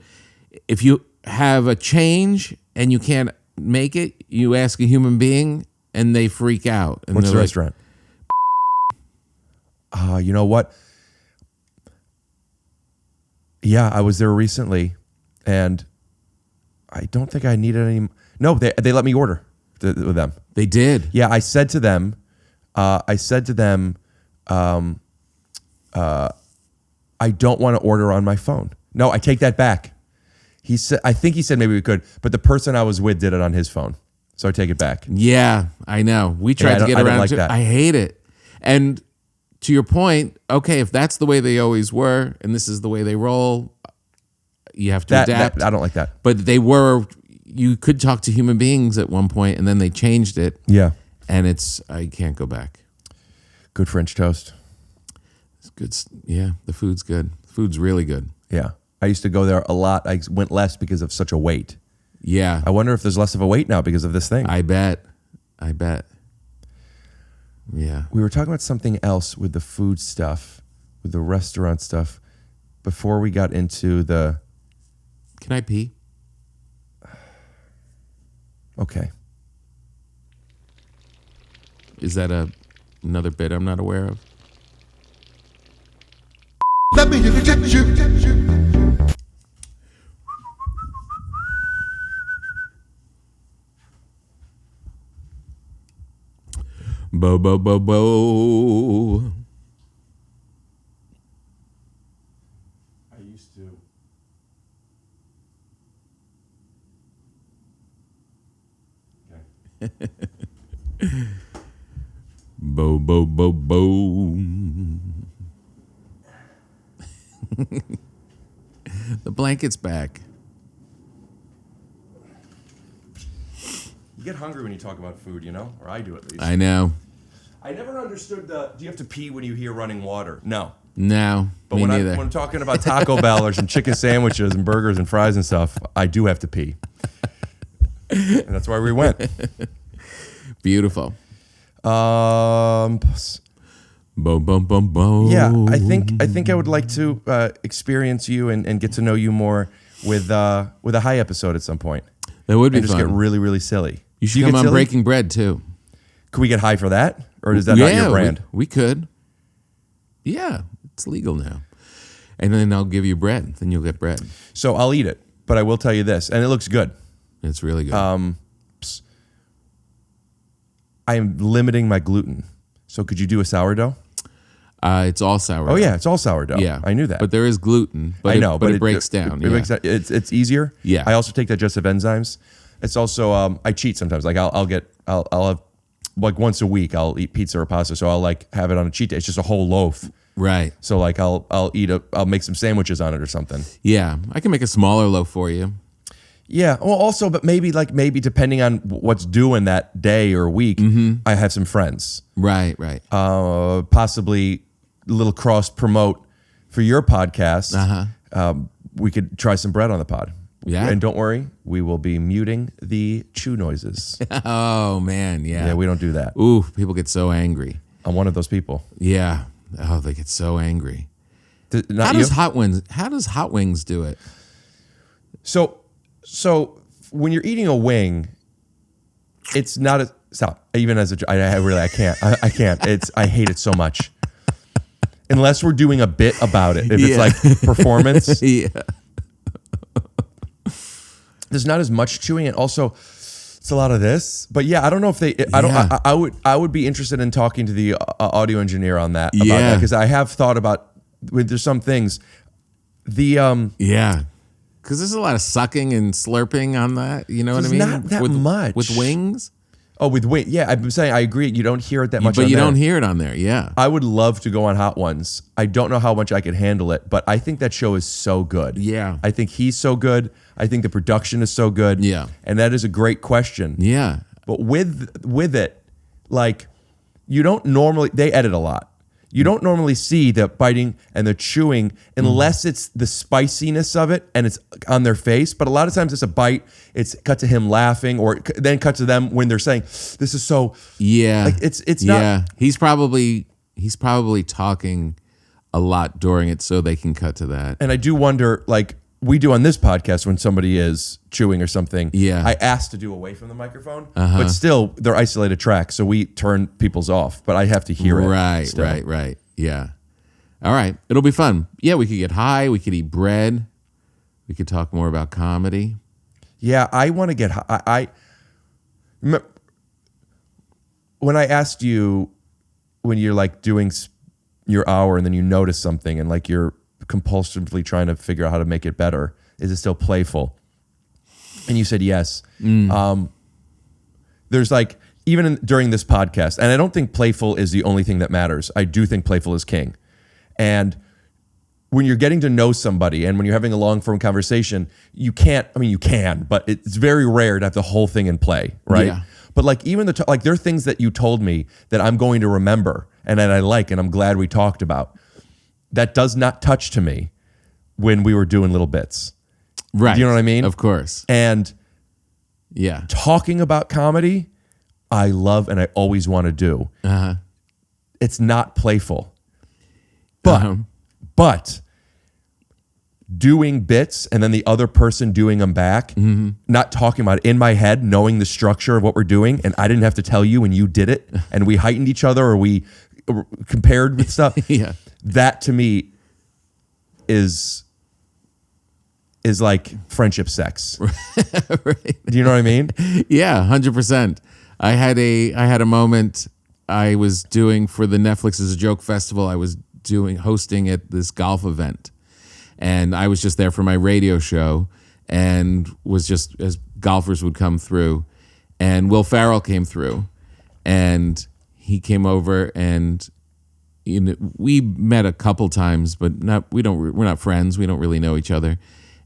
If you have a change and you can't make it, you ask a human being, and they freak out. And What's the they're like, restaurant? You know what? Yeah, I was there recently, and I don't think I needed any. No, they let me order with them. They did. Yeah, I said to them, I don't want to order on my phone. No, I take that back. I think he said maybe we could, but the person I was with did it on his phone, so I take it back. Yeah, I know. We tried to get I don't around like to that. I hate it. And to your point, okay, if that's the way they always were, and this is the way they roll, you have to adapt. I don't like that. But you could talk to human beings at one point, and then they changed it. Yeah, And I can't go back. good French toast. It's good. Yeah, the food's good. The food's really good. Yeah, I used to go there a lot. I went less because of such a wait. Yeah, I wonder if there's less of a wait now because of this thing. I bet. Yeah. We were talking about something else with the food stuff, with the restaurant stuff, before we got into the... Can I pee? Okay. Is that another bit I'm not aware of? Let me inject you. Bo, bo, bo, bo. I used to. Bo, bo, bo, bo. The blanket's back. You get hungry when you talk about food, or I do at least. I know. I never understood do you have to pee when you hear running water? No. No, But me when neither. when I'm talking about Taco Bell or some chicken sandwiches and burgers and fries and stuff, I do have to pee. And that's why we went. Beautiful. Boom, boom, boom, boom. Yeah, I think I would like to experience you and get to know you more with a high episode at some point. That would be and just fun. get really, really silly. You should Do come get on silly? Breaking Bread too. Could we get high for that, or is that not your brand? We could. Yeah, it's legal now. And then I'll give you bread. Then you'll get bread. So I'll eat it, but I will tell you this, and it looks good. It's really good. I am limiting my gluten. So could you do a sourdough? It's all sourdough. Oh yeah, it's all sourdough. Yeah, I knew that. But there is gluten. But I know, but it breaks down. It breaks down. It's easier. Yeah. I also take digestive enzymes. It's also I cheat sometimes. Like I'll have like once a week I'll eat pizza or pasta. So I'll like have it on a cheat day. It's just a whole loaf. Right. So like I'll make some sandwiches on it or something. Yeah, I can make a smaller loaf for you. Yeah. Well, also, but maybe depending on what's due in that day or week, I have some friends. Right. Right. Possibly a little cross promote for your podcast. We could try some bread on the pod. Yeah. And don't worry, we will be muting the chew noises. Oh man, yeah. Yeah, we don't do that. Ooh, people get so angry. I'm one of those people. Yeah. Oh, they get so angry. Not How you? does Hot Wings do it? So when you're eating a wing, it's not a stop. Even as I can't. I can't. I hate it so much. Unless we're doing a bit about it. If it's like performance. Yeah. There's not as much chewing, and also it's a lot of this. But yeah, I don't know if they. I would be interested in talking to the audio engineer on that. About that, because I have thought about. There's some things. Yeah. Because there's a lot of sucking and slurping on that. You know what I mean? Not that much with wings. Oh, with wing. Yeah, I'm saying I agree. You don't hear it that much. But on you there. don't hear it on there. Yeah. I would love to go on Hot Ones. I don't know how much I could handle it, but I think that show is so good. Yeah. I think he's so good. I think the production is so good. Yeah. And that is a great question. Yeah. But with it, like you don't normally they edit a lot. You don't normally see the biting and the chewing unless it's the spiciness of it and it's on their face. But a lot of times it's a bite. It's cut to him laughing, or then cut to them when they're saying, "This is so." Yeah. Like it's not. Yeah. He's probably talking a lot during it, so they can cut to that. And I do wonder, like we do on this podcast, when somebody is chewing or something. Yeah. I ask to do away from the microphone, but still they're isolated tracks, so we turn people's off. But I have to hear it. Right. still. Right. Yeah. All right. It'll be fun. Yeah. We could get high. We could eat bread. We could talk more about comedy. Yeah, I want to get high. I remember when I asked you when you're like doing your hour and then you notice something and like you're compulsively trying to figure out how to make it better. Is it still playful? And you said yes. There's like even during this podcast, and I don't think playful is the only thing that matters. I do think playful is king. And when you're getting to know somebody and when you're having a long form conversation, you can, but it's very rare to have the whole thing in play, right? Yeah. But like even like there are things that you told me that I'm going to remember and that I like and I'm glad we talked about. That does not touch to me when we were doing little bits. Right. Do you know what I mean? Of course. And Yeah. talking about comedy, I love and I always want to do. It's not playful. But doing bits and then the other person doing them back, not talking about it in my head, knowing the structure of what we're doing, and I didn't have to tell you and you did it, and we heightened each other or we compared with stuff. Yeah. That to me is like friendship sex. Right. Do you know what I mean? Yeah, 100%. I had a moment I was doing for the Netflix as a Joke Festival. I was hosting at this golf event, and I was just there for my radio show, and was just as golfers would come through, and Will Ferrell came through, and he came over and we met a couple times, but we're not friends. We don't really know each other.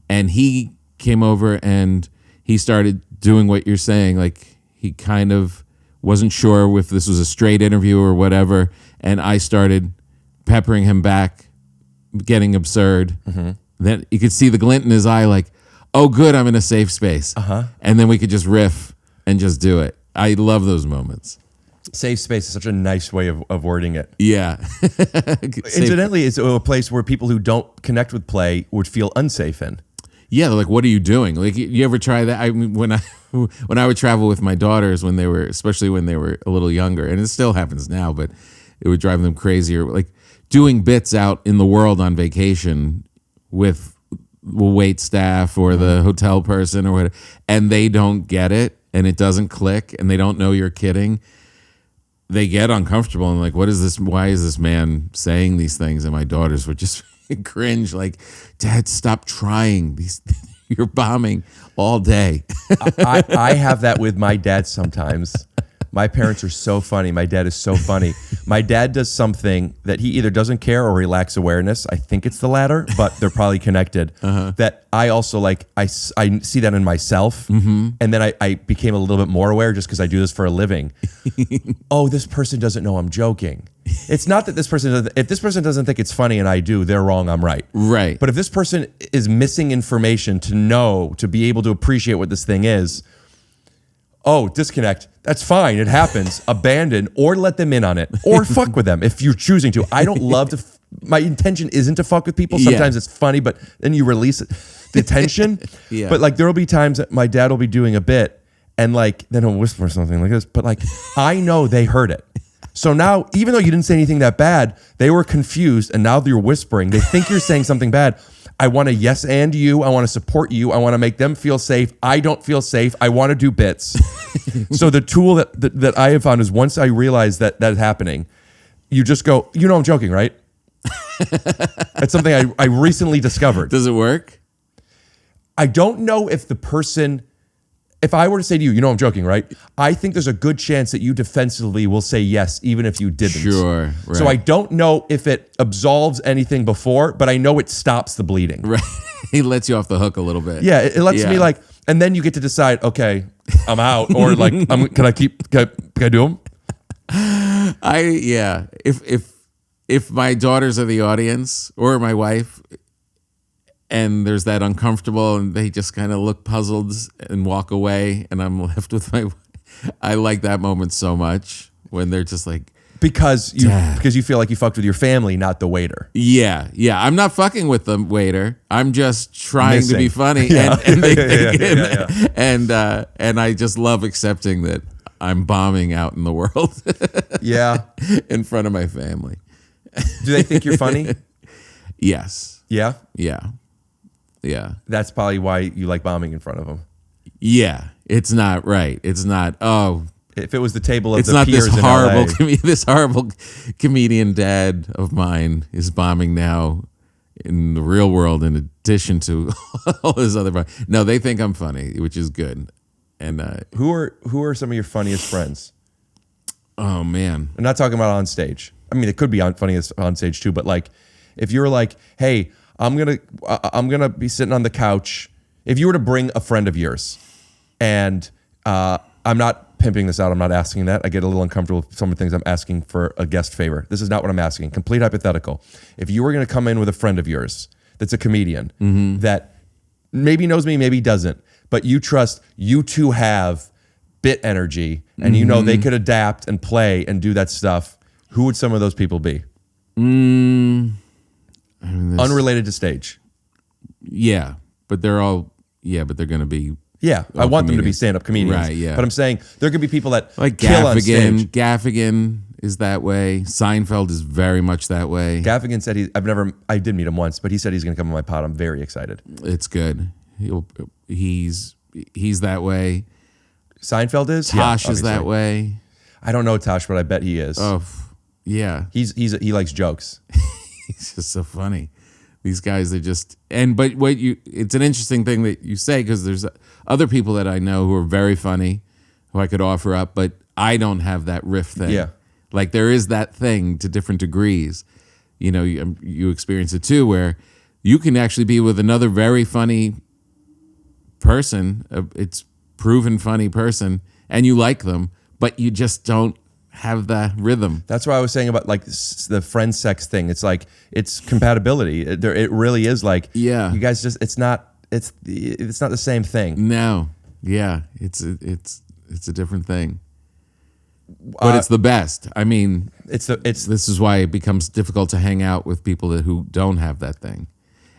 And he came over and he started doing what you're saying. Like he kind of wasn't sure if this was a straight interview or whatever. And I started peppering him back, getting absurd. Then you could see the glint in his eye, like, oh, good, I'm in a safe space. And then we could just riff and just do it. I love those moments. Safe space is such a nice way of wording it. Yeah. Incidentally, it's a place where people who don't connect with play would feel unsafe in. Yeah, they're like, what are you doing? Like, you ever try that? I mean, when I would travel with my daughters especially when they were a little younger, and it still happens now, but it would drive them crazy. Or like doing bits out in the world on vacation with the wait staff or the hotel person or whatever, and they don't get it, and it doesn't click, and they don't know you're kidding. They get uncomfortable and like, what is this? Why is this man saying these things? And my daughters would just cringe, like, Dad, stop trying. You're bombing all day. I have that with my dad sometimes. My parents are so funny. My dad is so funny. My dad does something that he either doesn't care or he lacks awareness. I think it's the latter, but they're probably connected. That I also like, I see that in myself. And then I became a little bit more aware just because I do this for a living. Oh, this person doesn't know I'm joking. It's not that this person doesn't, if this person doesn't think it's funny and I do, they're wrong, I'm right. Right. But if this person is missing information to be able to appreciate what this thing is, oh, disconnect. That's fine. It happens. Abandon or let them in on it or fuck with them if you're choosing to. I don't love to. My intention isn't to fuck with people. Sometimes it's funny, but then you release the tension. But like there will be times that my dad will be doing a bit and like then he'll whisper something like this. But like I know they heard it. So now, even though you didn't say anything that bad, they were confused and now you're whispering. They think you're saying something bad. I want to yes and you. I want to support you. I want to make them feel safe. I don't feel safe. I want to do bits. So the tool that I have found is once I realize that is happening, you just go, you know I'm joking, right? That's something I recently discovered. Does it work? I don't know if the person, if I were to say to you, you know I'm joking, right? I think there's a good chance that you defensively will say yes, even if you didn't. Sure. Right. So I don't know if it absolves anything before, but I know it stops the bleeding. Right. He lets you off the hook a little bit. Yeah, it lets me like, and then you get to decide, okay, I'm out, or like, can I do them? If my daughters are the audience or my wife, and there's that uncomfortable and they just kind of look puzzled and walk away and I'm left with I like that moment so much when they're just like, because you feel like you fucked with your family, not the waiter. Yeah. I'm not fucking with the waiter. I'm just trying to be funny. And I just love accepting that I'm bombing out in the world. In front of my family. Do they think you're funny? Yes. Yeah? Yeah. That's probably why you like bombing in front of them. Yeah. It's not right. It's not, if it was the table of it's the not peers this in horrible LA. this horrible comedian dad of mine is bombing now in the real world in addition to all his other no, they think I'm funny, which is good. And who are some of your funniest friends? Oh man. I'm not talking about on stage. I mean, it could be funniest on stage too, but like if you're like, hey, I'm gonna be sitting on the couch. If you were to bring a friend of yours, and I'm not pimping this out, I'm not asking that. I get a little uncomfortable with some of the things I'm asking for a guest favor. This is not what I'm asking. Complete hypothetical. If you were gonna come in with a friend of yours that's a comedian that maybe knows me, maybe doesn't, but you trust you two have bit energy, and you know they could adapt and play and do that stuff, who would some of those people be? I mean, unrelated to stage. Yeah, but they're all. Yeah, but they're going to be. Yeah, I want them to be stand-up comedians. Right. Yeah, but I'm saying there could be people that like kill on stage. Gaffigan is that way. Seinfeld is very much that way. Gaffigan said I did meet him once, but he said he's going to come on my pod. I'm very excited. It's good. He's that way. Seinfeld is. Tosh is that way. I don't know Tosh, but I bet he is. Oh, yeah. He likes jokes. He's just so funny. These guys are just it's an interesting thing that you say because there's other people that I know who are very funny who I could offer up, but I don't have that riff thing. Yeah. Like there is that thing to different degrees. You know, you experience it too, where you can actually be with another very funny person. It's proven funny person, and you like them, but you just don't have the rhythm. That's what I was saying about like the friend sex thing. It's like it's compatibility. It really is like you guys just it's not the same thing. No, yeah, it's a different thing, but it's the best. I mean, this is why it becomes difficult to hang out with people who don't have that thing,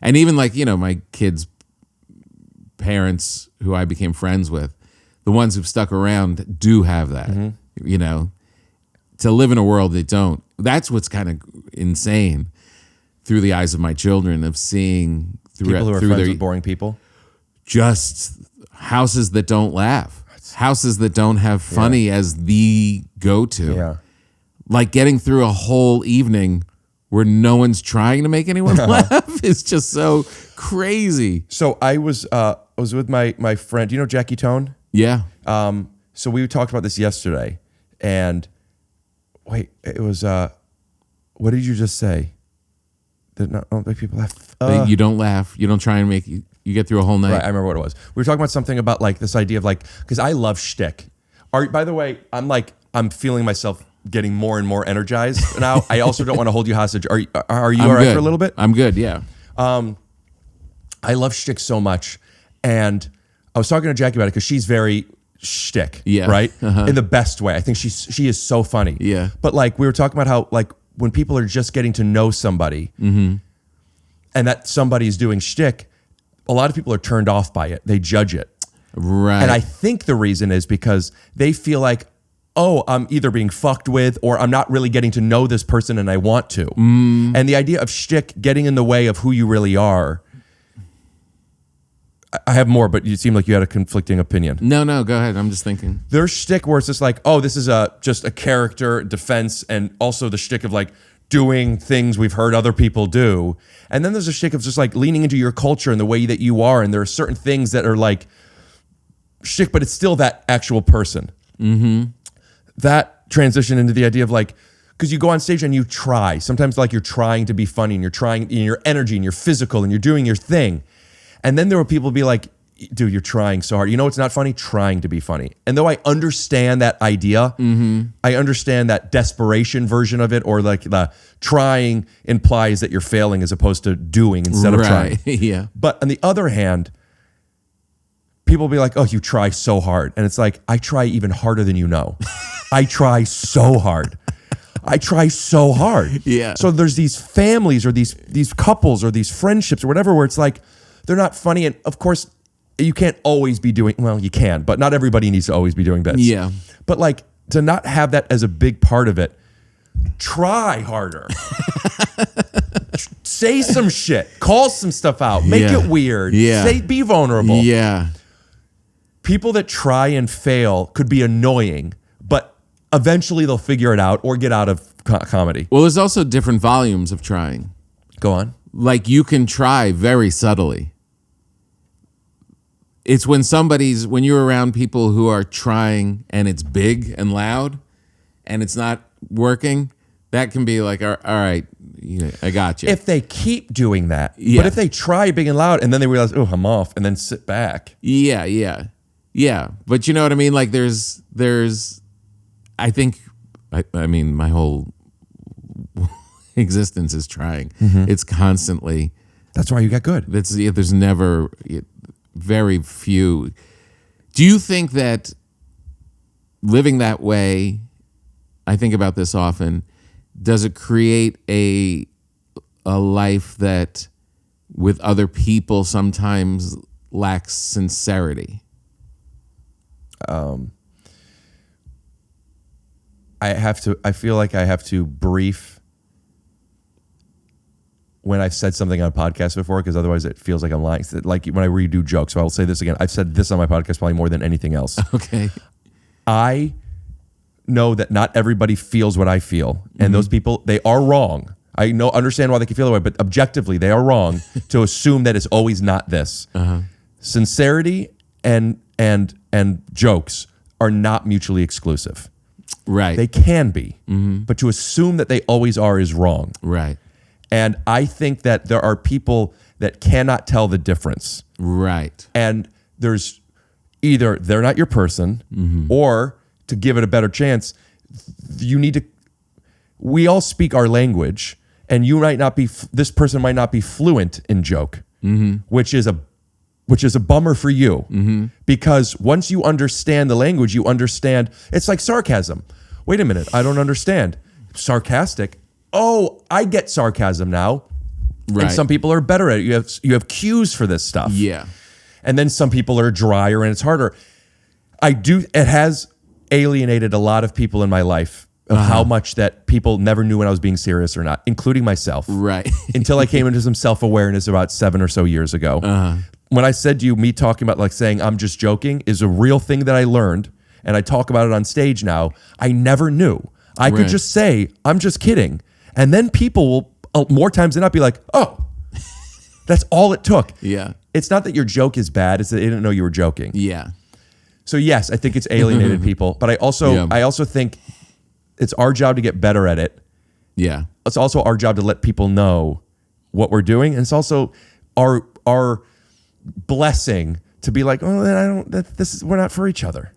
and even like my kids' parents who I became friends with, the ones who've stuck around do have that. To live in a world they don't. That's what's kind of insane through the eyes of my children, of seeing People who are friends with boring people. Just houses that don't laugh, houses that don't have funny as the go-to. Yeah. Like getting through a whole evening where no one's trying to make anyone laugh is just so crazy. So I was with my friend. Do you know Jackie Tone? Yeah. So we talked about this yesterday, and wait, it was what did you just say? That don't make people laugh. You don't laugh. You don't try and make you get through a whole night. Right, I remember what it was. We were talking about something about like this idea of like, because I love shtick. By the way, I'm feeling myself getting more and more energized now. I also don't want to hold you hostage. Are you all right for a little bit? I'm good. Yeah. I love shtick so much, and I was talking to Jackie about it because she's very shtick, right? In the best way. I think she is so funny. Yeah. But like we were talking about how like when people are just getting to know somebody, and that somebody is doing shtick, a lot of people are turned off by it. They judge it. Right. And I think the reason is because they feel like, oh, I'm either being fucked with or I'm not really getting to know this person and I want to. And the idea of shtick getting in the way of who you really are. I have more, but you seem like you had a conflicting opinion. No, go ahead. I'm just thinking. There's shtick where it's just like, oh, this is just a character defense, and also the shtick of like doing things we've heard other people do. And then there's a shtick of just like leaning into your culture and the way that you are, and there are certain things that are like shtick, but it's still that actual person. That transition into the idea of like, because you go on stage and you try. Sometimes like you're trying to be funny, and you're trying in your energy and you're physical and you're doing your thing. And then there were people be like, dude, you're trying so hard. You know it's not funny? Trying to be funny. And though I understand that idea, I understand that desperation version of it, or like the trying implies that you're failing as opposed to doing instead of trying. Yeah. But on the other hand, people will be like, oh, you try so hard. And it's like, I try even harder than you know. I try so hard. I try so hard. Yeah. So there's these families or these couples or these friendships or whatever where it's like, they're not funny. And of course, you can't always be doing, well, you can, but not everybody needs to always be doing bits. Yeah. But like to not have that as a big part of it, try harder. Say some shit. Call some stuff out. Make it weird. Yeah. Be vulnerable. Yeah. People that try and fail could be annoying, but eventually they'll figure it out or get out of comedy. Well, there's also different volumes of trying. Go on. Like you can try very subtly. It's when you're around people who are trying and it's big and loud and it's not working, that can be like, all right, I got you. If they keep doing that. Yeah. But if they try big and loud and then they realize, oh, I'm off, and then sit back. Yeah. But you know what I mean? Like there's I think, I mean, my whole existence is trying. It's constantly. That's why you got good. There's never very few. Do you think that living that way, I think about this often, does it create a life that with other people sometimes lacks sincerity? I feel like I have to brief when I've said something on a podcast before, because otherwise it feels like I'm lying. Like when I redo jokes. So I'll say this again. I've said this on my podcast probably more than anything else. Okay. I know that not everybody feels what I feel. And those people, they are wrong. I understand why they can feel that way, but objectively they are wrong to assume that it's always not this. Sincerity and jokes are not mutually exclusive. Right. They can be. But to assume that they always are is wrong. Right. And I think that there are people that cannot tell the difference. Right. And there's either they're not your person, or to give it a better chance, you need to. We all speak our language, and you might not be. This person might not be fluent in joke, which is a bummer for you, because once you understand the language, you understand. It's like sarcasm. Wait a minute, I don't understand. Sarcastic. Oh, I get sarcasm now. Right. And some people are better at it. You have cues for this stuff. Yeah. And then some people are drier and it's harder. It has alienated a lot of people in my life of how much that people never knew when I was being serious or not, including myself. Right. Until I came into some self-awareness about 7 or so years ago. When I said to you, me talking about like saying I'm just joking is a real thing that I learned, and I talk about it on stage now. I never knew. I could just say, I'm just kidding. And then people will, more times than not, be like, oh, that's all it took. Yeah. It's not that your joke is bad, it's that they didn't know you were joking. Yeah. So yes, I think it's alienated people, but I also think it's our job to get better at it. Yeah. It's also our job to let people know what we're doing, and it's also our blessing to be like, oh, we're not for each other.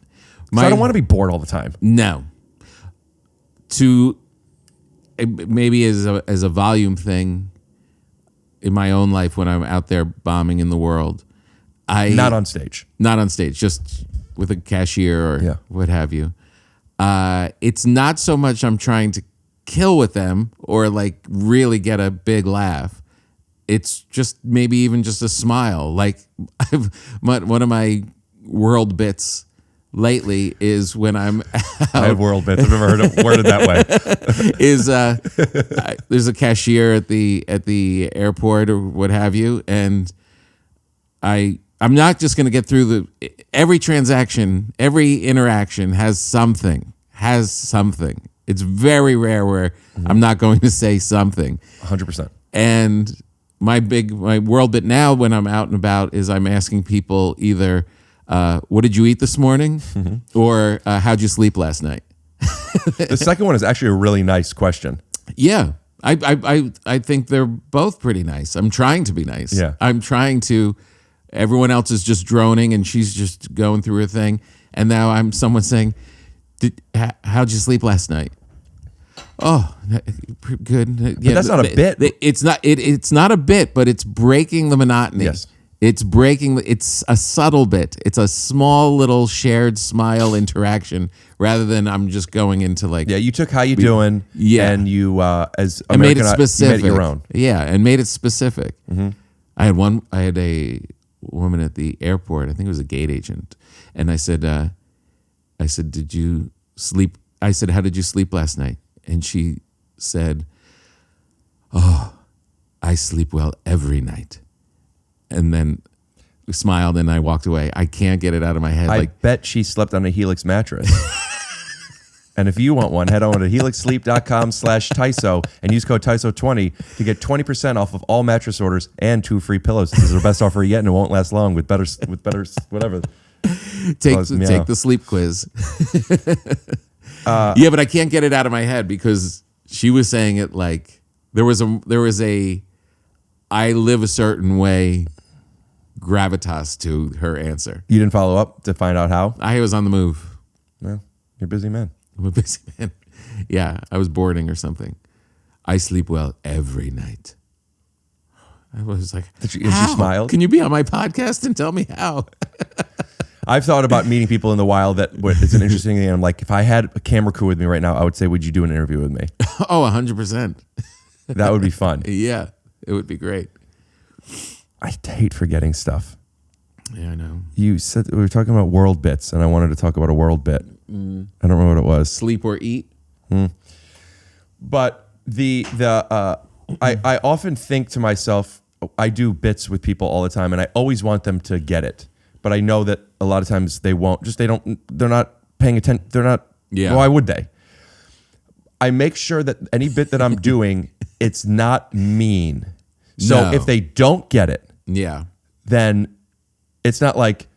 I don't want to be bored all the time. No. To maybe as a volume thing in my own life when I'm out there bombing in the world, not on stage, just with a cashier or what have you. It's not so much I'm trying to kill with them or like really get a big laugh. It's just maybe even just a smile. Like one of my world bits lately is when I'm out. I have world bits. I've never heard it worded that way. There's a cashier at the airport or what have you, and I'm not just going to get through every transaction, every interaction has something. It's very rare where I'm not going to say something. 100%. And my world bit now when I'm out and about is I'm asking people either, what did you eat this morning? Or how'd you sleep last night? The second one is actually a really nice question. Yeah. I think they're both pretty nice. I'm trying to be nice. Yeah. Everyone else is just droning and she's just going through her thing. And now someone saying, how'd you sleep last night? Oh, good. Yeah, but that's not a bit. It's not a bit, but it's breaking the monotony. Yes. It's a subtle bit. It's a small little shared smile interaction rather than I'm just going into like. Yeah, you took how you doing. Yeah. And you, as American, made it specific. You made it your own. Yeah, and made it specific. I had a woman at the airport, I think it was a gate agent. And I said, did you sleep? I said, how did you sleep last night? And she said, oh, I sleep well every night. And then smiled and I walked away. I can't get it out of my head. I bet she slept on a Helix mattress. And if you want one, head on to helixsleep.com/TYSO and use code TYSO20 to get 20% off of all mattress orders and 2 free pillows. This is the best offer yet and it won't last long with better whatever. Take the sleep quiz. Yeah, but I can't get it out of my head because she was saying it like there was a I live a certain way gravitas to her answer. You didn't follow up to find out how? I was on the move. Well, you're a busy man. I'm a busy man. Yeah, I was boarding or something. I sleep well every night. I was like, and she smiled? Can you be on my podcast and tell me how? I've thought about meeting people in the wild. It's an interesting thing. I'm like, if I had a camera crew with me right now, I would say, would you do an interview with me? Oh, 100%. That would be fun. Yeah, it would be great. I hate forgetting stuff. Yeah, I know. You said we were talking about world bits, and I wanted to talk about a world bit. I don't remember what it was. Sleep or eat. But I often think to myself, I do bits with people all the time, and I always want them to get it. But I know that a lot of times they won't. They're not paying attention. They're not. Yeah. Why would they? I make sure that any bit that I'm doing, it's not mean. So if they don't get it, then it's not like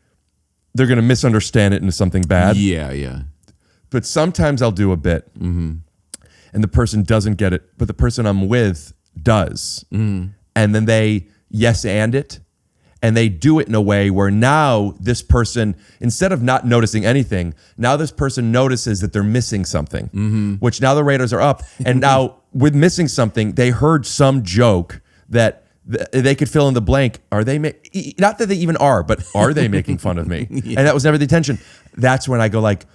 they're going to misunderstand it into something bad. Yeah. but sometimes I'll do a bit, and the person doesn't get it, but the person I'm with does, and then they yes and it, and they do it in a way where now this person, instead of not noticing anything, now this person notices that they're missing something, which now the ratings are up, and now with missing something, they heard some joke that they could fill in the blank. Are they not that they even are, but are they making fun of me? And that was never the intention. That's when I go like,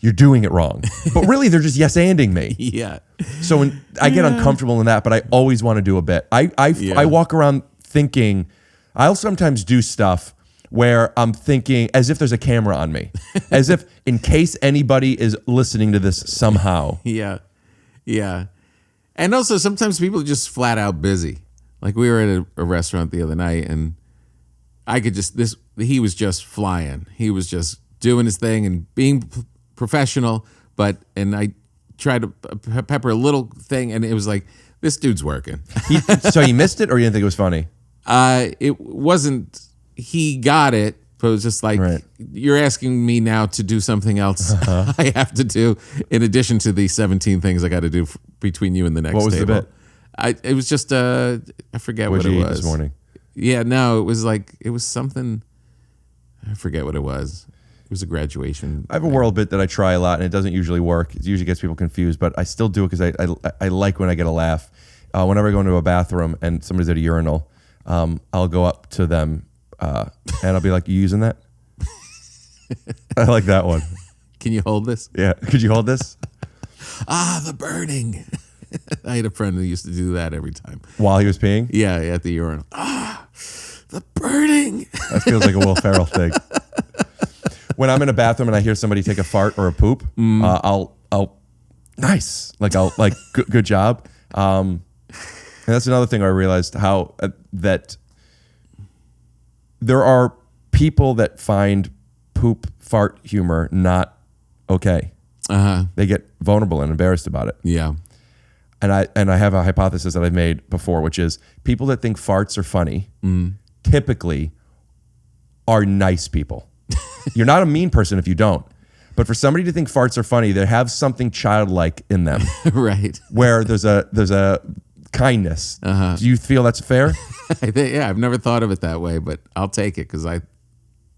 you're doing it wrong. But really, they're just yes-anding me. Yeah. So when I get uncomfortable in that, but I always want to do a bit. I walk around thinking, I'll sometimes do stuff where I'm thinking as if there's a camera on me, as if in case anybody is listening to this somehow. Yeah. Yeah. And also sometimes people are just flat out busy. Like we were at a restaurant the other night and I could he was just flying. He was just doing his thing and being professional, and I tried to pepper a little thing and it was like, this dude's working. So you missed it or you didn't think it was funny? It wasn't, he got it, but it was just like, you're asking me now to do something else I have to do in addition to the 17 things I got to do between you and the next table. What was the bit? It was just, I forget what it you was. eat this morning? Yeah, no, it was something, I forget what it was. It was a graduation. I have a world bit that I try a lot and it doesn't usually work. It usually gets people confused, but I still do it because I like when I get a laugh. Whenever I go into a bathroom and somebody's at a urinal, I'll go up to them and I'll be like, you using that? I like that one. Can you hold this? Yeah. Could you hold this? The burning. I had a friend who used to do that every time. While he was peeing? Yeah, at the urinal. The burning. That feels like a Will Ferrell thing. When I'm in a bathroom and I hear somebody take a fart or a poop, I'll nice. Like good job. And that's another thing I realized how that there are people that find poop fart humor not okay. They get vulnerable and embarrassed about it. Yeah. And I have a hypothesis that I've made before, which is people that think farts are funny typically are nice people. You're not a mean person if you don't. But for somebody to think farts are funny, they have something childlike in them. Right. Where there's a kindness. Do you feel that's fair? I've never thought of it that way, but I'll take it because I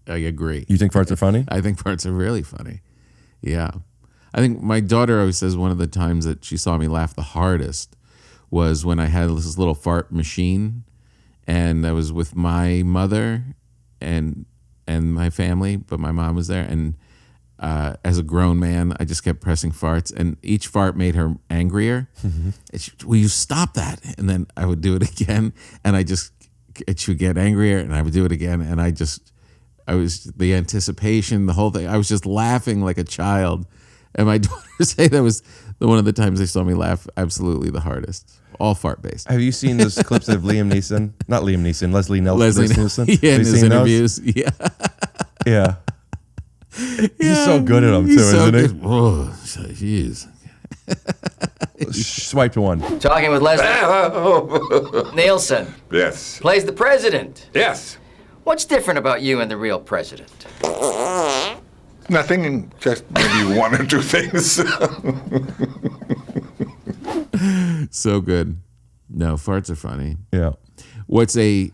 agree. You think farts are funny? I think farts are really funny. Yeah. I think my daughter always says one of the times that she saw me laugh the hardest was when I had this little fart machine and I was with my mother and my family, but my mom was there. And as a grown man, I just kept pressing farts and each fart made her angrier. And she, will you stop that? And then I would do it again and she would get angrier and I would do it again. And I was the anticipation, the whole thing. I was just laughing like a child. And my daughter say that was one of the times they saw me laugh absolutely the hardest. All fart based. Have you seen those clips of Liam Neeson? Not Liam Neeson, Leslie Nielsen. Yeah, in his interviews. Those? Yeah. Yeah. He's so good at them too, isn't he? Oh, jeez. Swipe to one. Talking with Leslie Nielsen. Yes. Plays the president. Yes. What's different about you and the real president? Nothing, just maybe one or two things. So good. No, farts are funny. Yeah. What's a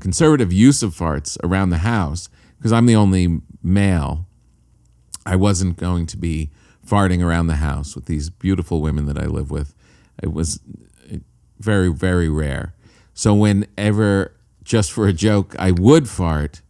conservative use of farts around the house, because I'm the only male, I wasn't going to be farting around the house with these beautiful women that I live with. It was very, very rare. So whenever, just for a joke, I would fart,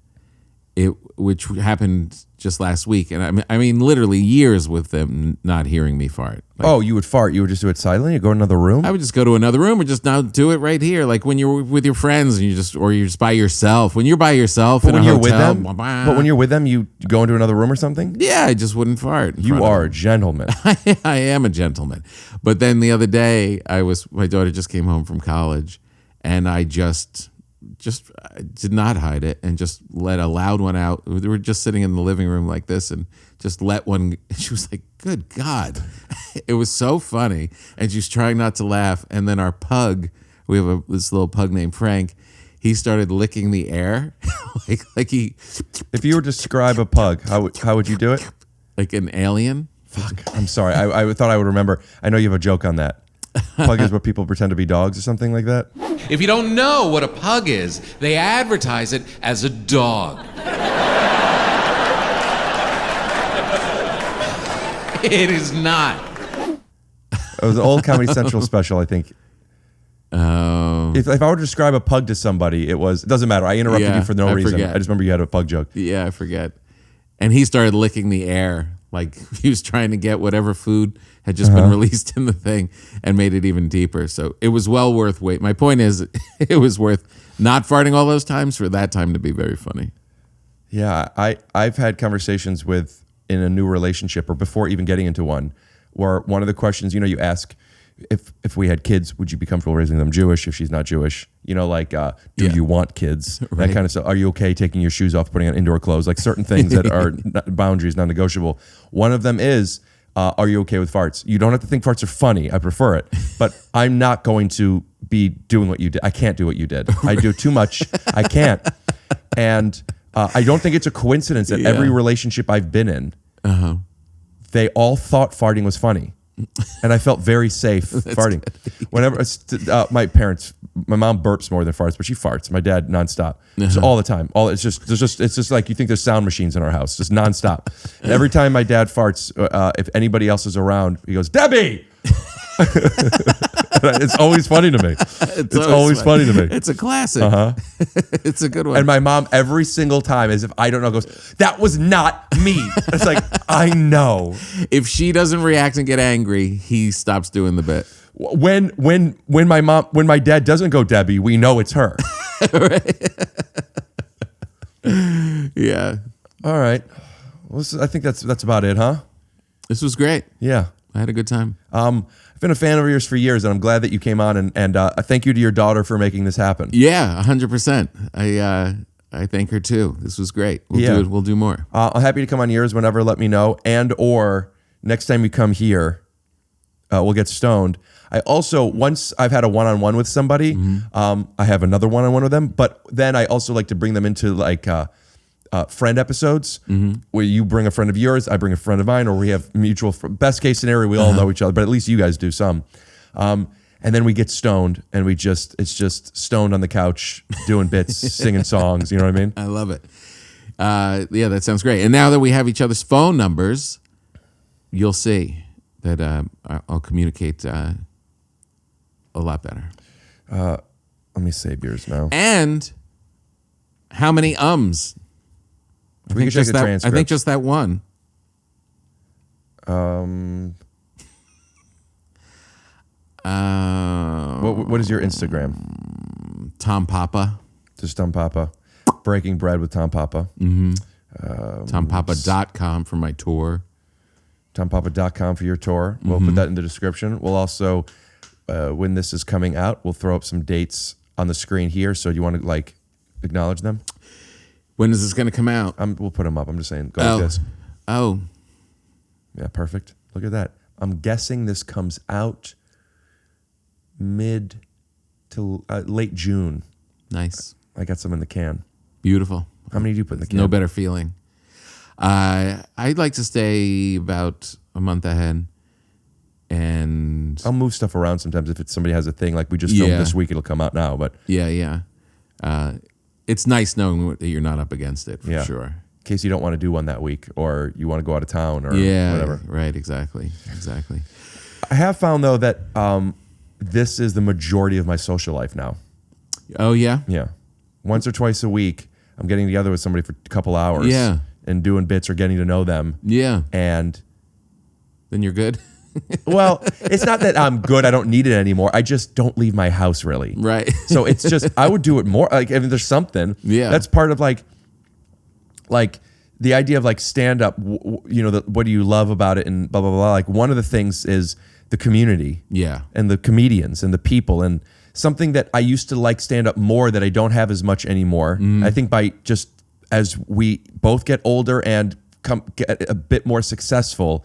which happened just last week. And I mean, literally years with them not hearing me fart. Like, you would fart. You would just do it silently? You go to another room? I would just go to another room or just now do it right here. Like when you're with your friends and you're just by yourself. When you're by yourself in a hotel. But when you're with them, you go into another room or something? Yeah, I just wouldn't fart. You are a gentleman. I am a gentleman. But then the other day, my daughter just came home from college and I just did not hide it and just let a loud one out. We were just sitting in the living room like this and just let one. She was like, good God. It was so funny. And she was trying not to laugh. And then our pug, we have this little pug named Frank. he started licking the air, like he, If you were to describe a pug, how would you do it? like an alien. Fuck. I'm sorry. I thought I would remember. I know you have a joke on that. Pug is what people pretend to be dogs or something like that. If you don't know what a pug is, they advertise it as a dog. It is not. It was an old Comedy Central special, I think. Oh. If I were to describe a pug to somebody, it doesn't matter. I interrupted you for no reason. Forget. I just remember you had a pug joke. Yeah, I forget. And he started licking the air, like he was trying to get whatever food had just been released in the thing and made it even deeper. So it was well worth wait. My point is, it was worth not farting all those times for that time to be very funny. Yeah, I've had conversations in a new relationship or before even getting into one, where one of the questions, you ask, if we had kids, would you be comfortable raising them Jewish if she's not Jewish? Do you want kids? Right. That kind of stuff. Are you okay taking your shoes off, putting on indoor clothes? Like certain things that are boundaries, non-negotiable. One of them is, are you okay with farts? You don't have to think farts are funny. I prefer it. But I'm not going to be doing what you did. I can't do what you did. I do too much. I can't. And I don't think it's a coincidence that every relationship I've been in, they all thought farting was funny. And I felt very safe farting. Whenever my mom burps more than farts, but she farts. My dad nonstop, just all the time. It's just like you think there's sound machines in our house, just nonstop. And every time my dad farts, if anybody else is around, he goes, "Debbie." It's always funny to me. It's always funny to me. It's a classic. It's a good one. And my mom, every single time, as if I don't know, goes, "That was not me." It's like, I know. If she doesn't react and get angry, he stops doing the bit. When my dad doesn't go, "Debbie," we know it's her. Yeah. All right. Well, I think that's about it, huh? This was great. Yeah. I had a good time. I've been a fan of yours for years, and I'm glad that you came on. And I thank you to your daughter for making this happen. Yeah, 100%. I thank her too. This was great. We'll do more. I'm happy to come on yours whenever. Let me know. Or next time you come here, we'll get stoned. I also, once I've had a one-on-one with somebody, I have another one-on-one with them. But then I also like to bring them into like friend episodes where you bring a friend of yours, I bring a friend of mine, or we have mutual. Best case scenario, we all know each other, but at least you guys do some. And then we get stoned, and it's just stoned on the couch doing bits, singing songs. You know what I mean? I love it. Yeah, that sounds great. And now that we have each other's phone numbers, you'll see that I'll communicate a lot better. Let me save yours now. And how many ums? I think just that one. What is your Instagram? Tom Papa. Just Tom Papa. Breaking Bread with Tom Papa. TomPapa.com for my tour. TomPapa.com for your tour. We'll put that in the description. We'll also, when this is coming out, we'll throw up some dates on the screen here. So you want to like acknowledge them? When is this going to come out? We'll put them up. I'm just saying. Go like this. Oh. Yeah, perfect. Look at that. I'm guessing this comes out mid to late June. Nice. I got some in the can. Beautiful. How many do you put in the can? No better feeling. I'd like to stay about a month ahead. And I'll move stuff around sometimes if somebody has a thing. Like we just filmed this week, it'll come out now. But yeah. It's nice knowing that you're not up against it, for sure. In case you don't want to do one that week, or you want to go out of town, or whatever. Right, exactly. I have found, though, that this is the majority of my social life now. Oh, yeah? Yeah. Once or twice a week, I'm getting together with somebody for a couple hours. Yeah. And doing bits or getting to know them. Yeah. And then you're good? Well, it's not that I'm good. I don't need it anymore. I just don't leave my house, really. Right. So it's just, I would do it more. Like, if there's something. Yeah. That's part of like the idea of like stand up, what do you love about it and blah, blah, blah. Like one of the things is the community. Yeah. And the comedians and the people, and something that I used to like stand up more that I don't have as much anymore. I think by just as we both get older and get a bit more successful,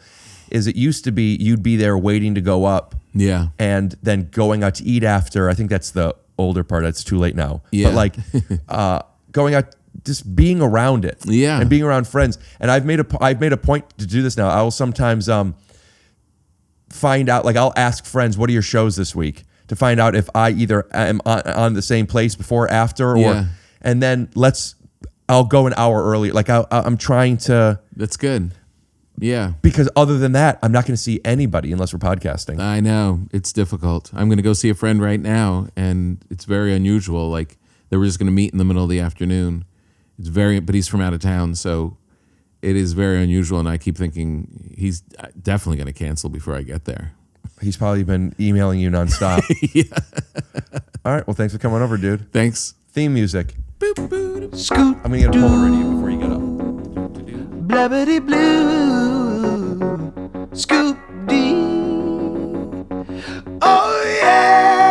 is it used to be you'd be there waiting to go up. Yeah. And then going out to eat after. I think that's the older part. It's too late now. Yeah. But like going out, just being around it. Yeah. And being around friends. And I've made a point to do this now. I will sometimes find out, like I'll ask friends, what are your shows this week? To find out if I either am on the same place before or after, or and then I'll go an hour early. Like I'm trying to. That's good. Yeah. Because other than that, I'm not going to see anybody unless we're podcasting. I know. It's difficult. I'm going to go see a friend right now, and it's very unusual. Like, they were just going to meet in the middle of the afternoon. But he's from out of town, so it is very unusual, and I keep thinking he's definitely going to cancel before I get there. He's probably been emailing you nonstop. Yeah. All right. Well, thanks for coming over, dude. Thanks. Theme music. Scoot. I'm going to get a Polar radio before you get up. Blabbity blue. Scoop D. Oh yeah.